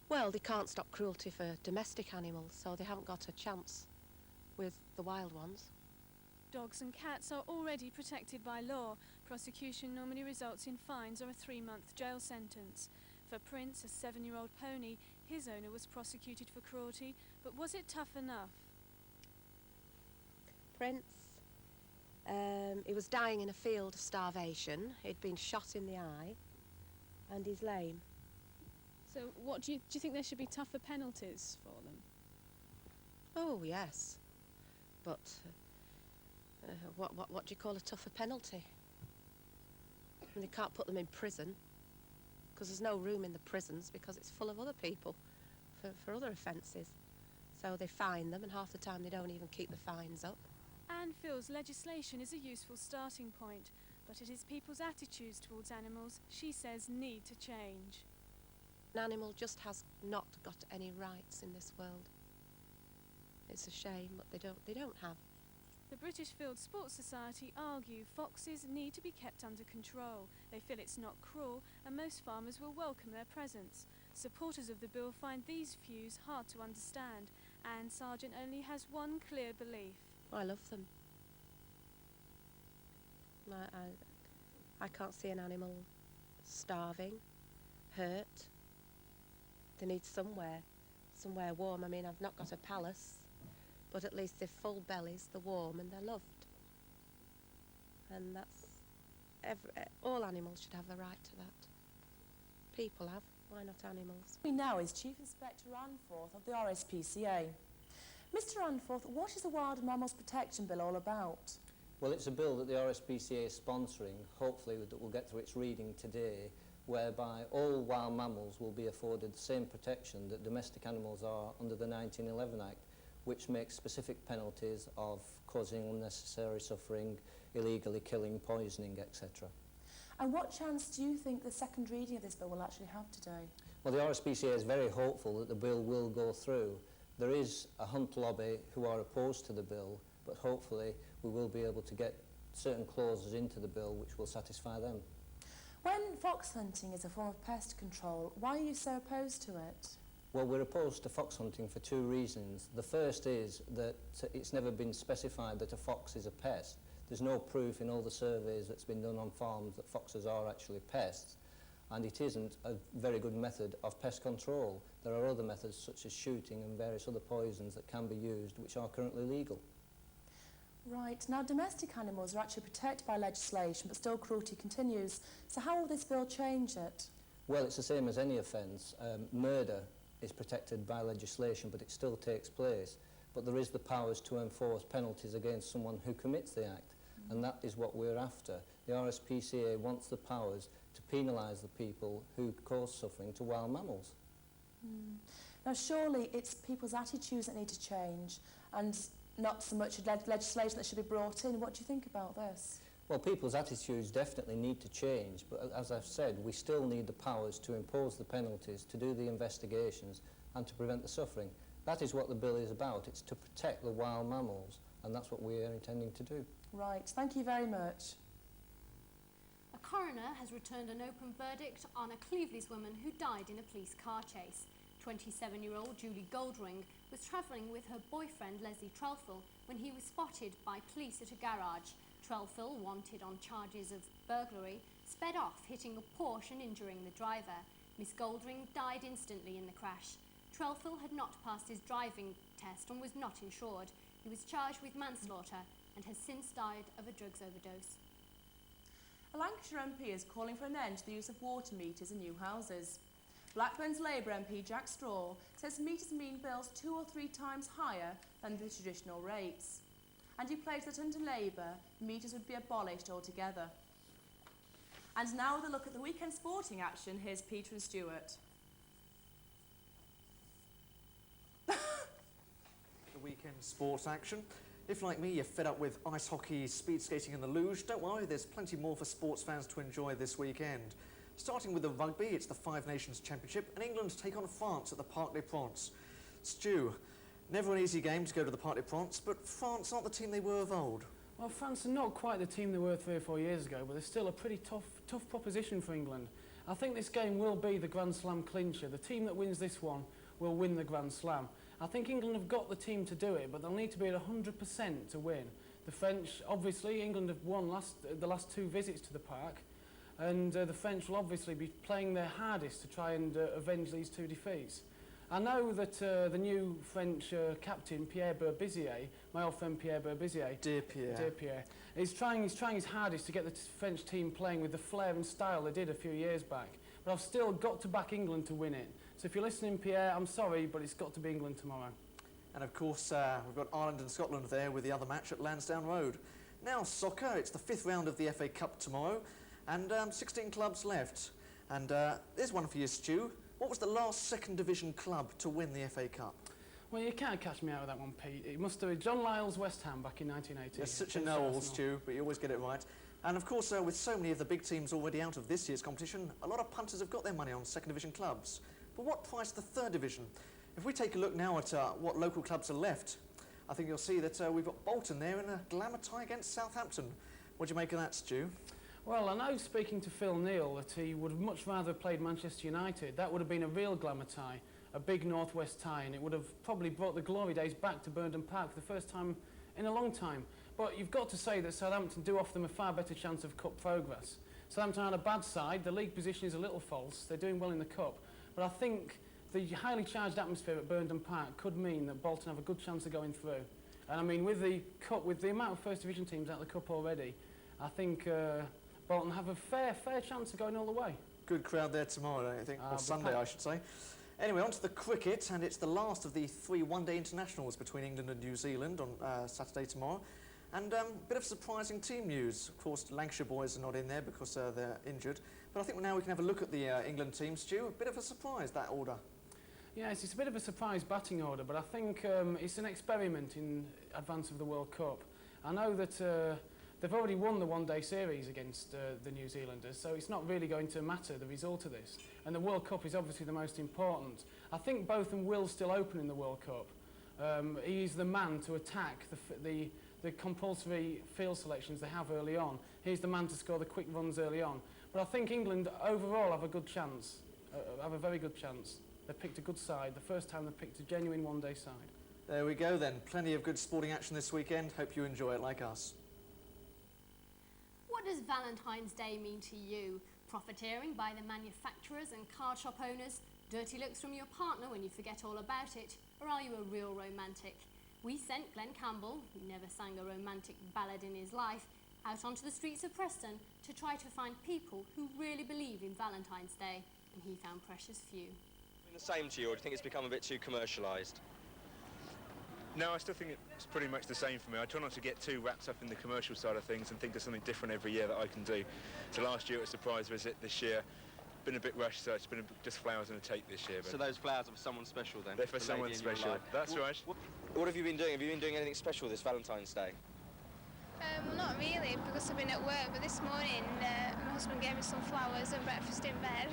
Well, they can't stop cruelty for domestic animals, so they haven't got a chance with the wild ones. Dogs and cats are already protected by law. Prosecution normally results in fines or a 3-month jail sentence. For Prince, a 7-year-old pony, his owner was prosecuted for cruelty, but was it tough enough? Prince, he was dying in a field of starvation. He'd been shot in the eye, and he's lame. So what do you think there should be tougher penalties for them? Oh, yes. But what do you call a tougher penalty? I mean, they can't put them in prison, because there's no room in the prisons because it's full of other people for other offences. So they fine them, and half the time they don't even keep the fines up. Anne feels legislation is a useful starting point, but it is people's attitudes towards animals she says need to change. An animal just has not got any rights in this world. It's a shame, but they don't have. The British Field Sports Society argue foxes need to be kept under control. They feel it's not cruel, and most farmers will welcome their presence. Supporters of the bill find these views hard to understand. Anne Sargent only has one clear belief. I love them. I can't see an animal starving, hurt. They need somewhere warm. I mean, I've not got a palace, but at least they're full bellies, they're warm and they're loved. And that's, all animals should have the right to that. People have, why not animals? Now is Chief Inspector Anforth of the RSPCA. Mr Anforth, what is the Wild Mammals Protection Bill all about? Well, it's a bill that the RSPCA is sponsoring, hopefully that will get to its reading today, whereby all wild mammals will be afforded the same protection that domestic animals are under the 1911 Act, which makes specific penalties of causing unnecessary suffering, illegally killing, poisoning, etc. And what chance do you think the second reading of this bill will actually have today? Well, the RSPCA is very hopeful that the bill will go through. There is a hunt lobby who are opposed to the bill, but hopefully we will be able to get certain clauses into the bill which will satisfy them. When fox hunting is a form of pest control, why are you so opposed to it? Well, we're opposed to fox hunting for two reasons. The first is that it's never been specified that a fox is a pest. There's no proof in all the surveys that's been done on farms that foxes are actually pests, and it isn't a very good method of pest control. There are other methods such as shooting and various other poisons that can be used which are currently legal. Right. Now, domestic animals are actually protected by legislation, but still cruelty continues. So how will this bill change it? Well, it's the same as any offence. Murder is protected by legislation, but it still takes place. But there is the powers to enforce penalties against someone who commits the act. and that is what we're after. The RSPCA wants the powers to penalise the people who cause suffering to wild mammals. Now surely it's people's attitudes that need to change and not so much legislation that should be brought in. What do you think about this? Well, people's attitudes definitely need to change, but as I've said, we still need the powers to impose the penalties, to do the investigations and to prevent the suffering. That is what the bill is about. It's to protect the wild mammals, and that's what we are intending to do. Right, thank you very much. A coroner has returned an open verdict on a Cleveland's woman who died in a police car chase. 27-year-old Julie Goldring was travelling with her boyfriend Leslie Trelfall when he was spotted by police at a garage. Trelfall, wanted on charges of burglary, sped off, hitting a Porsche and injuring the driver. Miss Goldring died instantly in the crash. Trelfall had not passed his driving test and was not insured. He was charged with manslaughter and has since died of a drugs overdose. A Lancashire MP is calling for an end to the use of water meters in new houses. Blackburn's Labour MP Jack Straw says meters mean bills 2 or 3 times higher than the traditional rates. And he pledged that under Labour, meters would be abolished altogether. And now with a look at the weekend sporting action, here's Peter and Stuart. The weekend sports action. If, like me, you're fed up with ice hockey, speed skating and the luge, don't worry, there's plenty more for sports fans to enjoy this weekend. Starting with the rugby, it's the Five Nations Championship, and England take on France at the Parc des Princes. Stu, never an easy game to go to the Parc des Princes, but France aren't the team they were of old. Well, France are not quite the team they were 3 or 4 years ago, but they're still a pretty tough proposition for England. I think this game will be the Grand Slam clincher. The team that wins this one will win the Grand Slam. I think England have got the team to do it, but they'll need to be at 100% to win. The French, obviously, England have won the last 2 visits to the park, and the French will obviously be playing their hardest to try and avenge these 2 defeats. I know that the new French captain, Pierre Berbizier, my old friend Pierre Berbizier, Dear Pierre, is trying his hardest to get the French team playing with the flair and style they did a few years back. But I've still got to back England to win it. So if you're listening, Pierre, I'm sorry, but it's got to be England tomorrow. And of course, we've got Ireland and Scotland there with the other match at Lansdowne Road. Now soccer, it's the 5th round of the FA Cup tomorrow, and 16 clubs left. And there's one for you, Stu. What was the last 2nd Division club to win the FA Cup? Well, you can't catch me out with that one, Pete. It must have been John Lyall's West Ham back in 1980. You're such a know-all, Stu, but you always get it right. And of course, with so many of the big teams already out of this year's competition, a lot of punters have got their money on 2nd Division clubs. But what price the 3rd Division? If we take a look now at what local clubs are left, I think you'll see that we've got Bolton there in a glamour tie against Southampton. What do you make of that, Stu? Well, I know, speaking to Phil Neal, that he would have much rather played Manchester United. That would have been a real glamour tie, a big northwest tie, and it would have probably brought the glory days back to Burnden Park for the first time in a long time. But you've got to say that Southampton do offer them a far better chance of cup progress. Southampton are on a bad side, the league position is a little false, they're doing well in the cup, but I think the highly charged atmosphere at Burnden Park could mean that Bolton have a good chance of going through. And I mean, with the cup, with the amount of First Division teams out of the cup already, I think Bolton have a fair chance of going all the way. Good crowd there tomorrow, don't you think? Or Sunday, I should say. Anyway, on to the cricket, and it's the last of the 3 one-day internationals between England and New Zealand on Saturday tomorrow. And a bit of surprising team news. Of course, Lancashire boys are not in there because they're injured. But I think now we can have a look at the England team. Stu, a bit of a surprise, that order. Yes, it's a bit of a surprise batting order, but I think it's an experiment in advance of the World Cup. I know that they've already won the one-day series against the New Zealanders, so it's not really going to matter, the result of this. And the World Cup is obviously the most important. I think Botham will still open in the World Cup. He's the man to attack the compulsory field selections they have early on. He's the man to score the quick runs early on. But I think England overall have a good chance, have a very good chance. They picked a good side, the first time they picked a genuine one-day side. There we go then, plenty of good sporting action this weekend. Hope you enjoy it like us. What does Valentine's Day mean to you? Profiteering by the manufacturers and card shop owners? Dirty looks from your partner when you forget all about it? Or are you a real romantic? We sent Glenn Campbell, who never sang a romantic ballad in his life, out onto the streets of Preston to try to find people who really believe in Valentine's Day, and he found precious few. The same to you, or do you think it's become a bit too commercialised? No, I still think it's pretty much the same for me. I try not to get too wrapped up in the commercial side of things and think of something different every year that I can do. So last year it was a surprise visit. This year, been a bit rushed, so it's been just flowers and a cake this year. But so those flowers are for someone special then? They're for someone special. That's right. What have you been doing? Have you been doing anything special this Valentine's Day? Well, not really, because I've been at work, but this morning my husband gave me some flowers and breakfast in bed.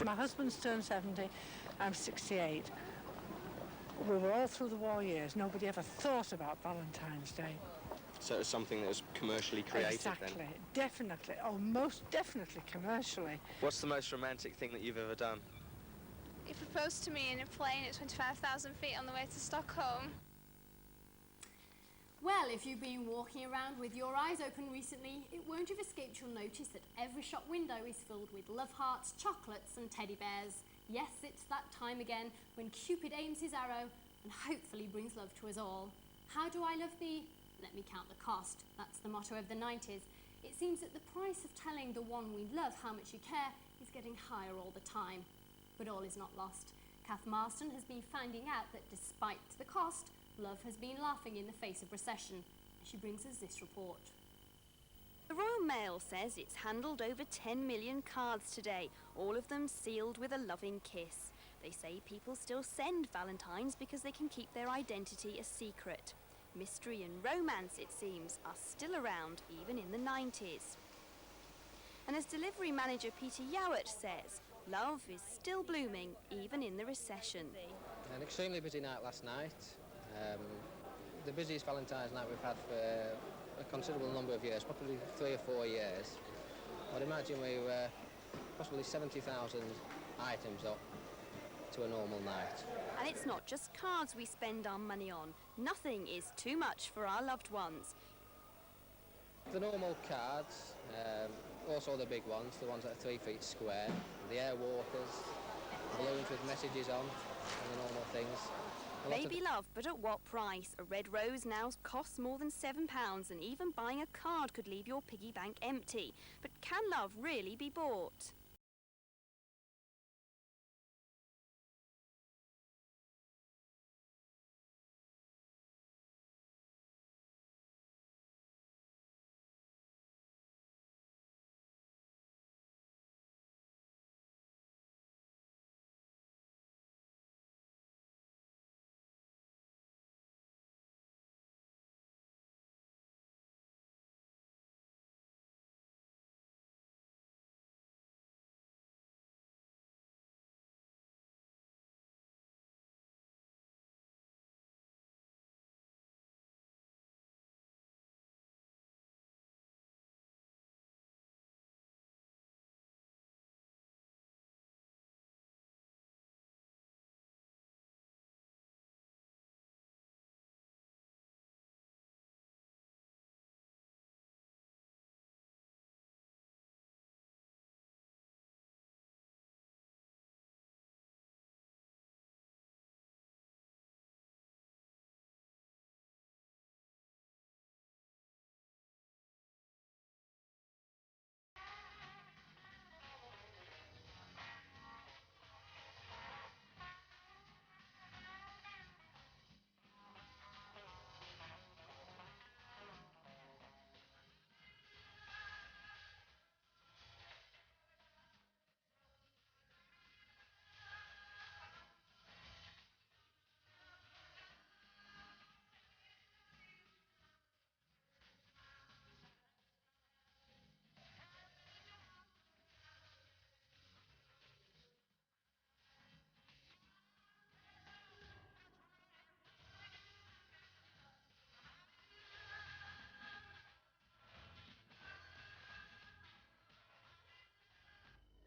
My husband's turned 70, I'm 68. We were all through the war years. Nobody ever thought about Valentine's Day. So it was something that was commercially created exactly. then? Definitely. Oh, most definitely commercially. What's the most romantic thing that you've ever done? He proposed to me in a plane at 25,000 feet on the way to Stockholm. Well, if you've been walking around with your eyes open recently, it won't have escaped your notice that every shop window is filled with love hearts, chocolates and teddy bears. Yes, it's that time again when Cupid aims his arrow and hopefully brings love to us all. How do I love thee? Let me count the cost. That's the motto of the 90s. It seems that the price of telling the one we love how much you care is getting higher all the time. But all is not lost. Kath Marston has been finding out that despite the cost, love has been laughing in the face of recession. She brings us this report. The Royal Mail says it's handled over 10 million cards today, all of them sealed with a loving kiss. They say people still send Valentines because they can keep their identity a secret. Mystery and romance, it seems, are still around even in the 90s. And as delivery manager Peter Yowett says, love is still blooming even in the recession. An extremely busy night last night. The busiest Valentine's night we've had for a considerable number of years, probably 3 or 4 years. I'd imagine we were possibly 70,000 items up to a normal night. And it's not just cards we spend our money on. Nothing is too much for our loved ones. The normal cards, also the big ones, the ones that are 3 feet square, the air walkers, balloons with messages on, and the normal things. Baby love, but at what price? A red rose now costs more than £7, and even buying a card could leave your piggy bank empty. But can love really be bought?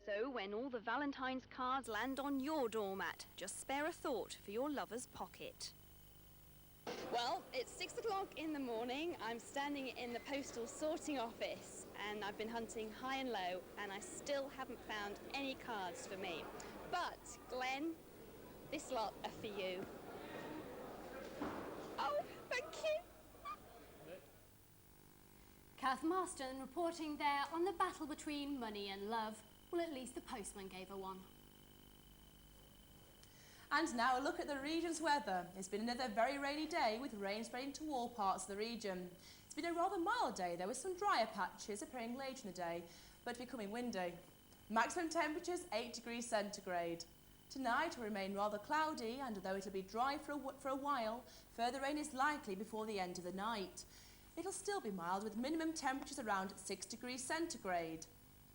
So when all the Valentine's cards land on your doormat, just spare a thought for your lover's pocket. Well, it's 6 o'clock in the morning. I'm standing in the postal sorting office and I've been hunting high and low and I still haven't found any cards for me. But, Glenn, this lot are for you. Oh, thank you. Kath Marston reporting there on the battle between money and love. Well, at least the postman gave her one. And now a look at the region's weather. It's been another very rainy day with rain spreading to all parts of the region. It's been a rather mild day though, with some drier patches appearing later in the day, but becoming windy. Maximum temperatures 8 degrees centigrade. Tonight will remain rather cloudy, and although it'll be dry for a while, further rain is likely before the end of the night. It'll still be mild with minimum temperatures around 6 degrees centigrade.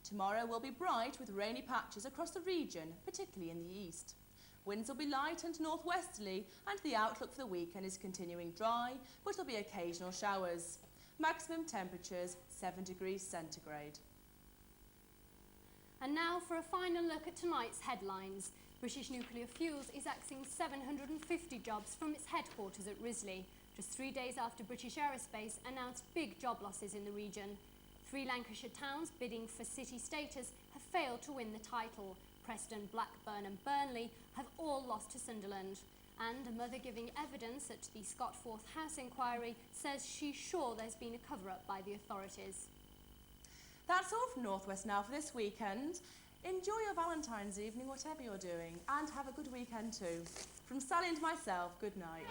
Tomorrow will be bright with rainy patches across the region, particularly in the east. Winds will be light and northwesterly, and the outlook for the weekend is continuing dry, but there'll be occasional showers. Maximum temperatures 7 degrees centigrade. And now for a final look at tonight's headlines. British Nuclear Fuels is axing 750 jobs from its headquarters at Risley, just 3 days after British Aerospace announced big job losses in the region. 3 Lancashire towns bidding for city status have failed to win the title. Preston, Blackburn and Burnley have all lost to Sunderland. And a mother giving evidence at the Scotforth House inquiry says she's sure there's been a cover-up by the authorities. That's all from North West Now for this weekend. Enjoy your Valentine's evening, whatever you're doing, and have a good weekend too. From Sally and myself, good night.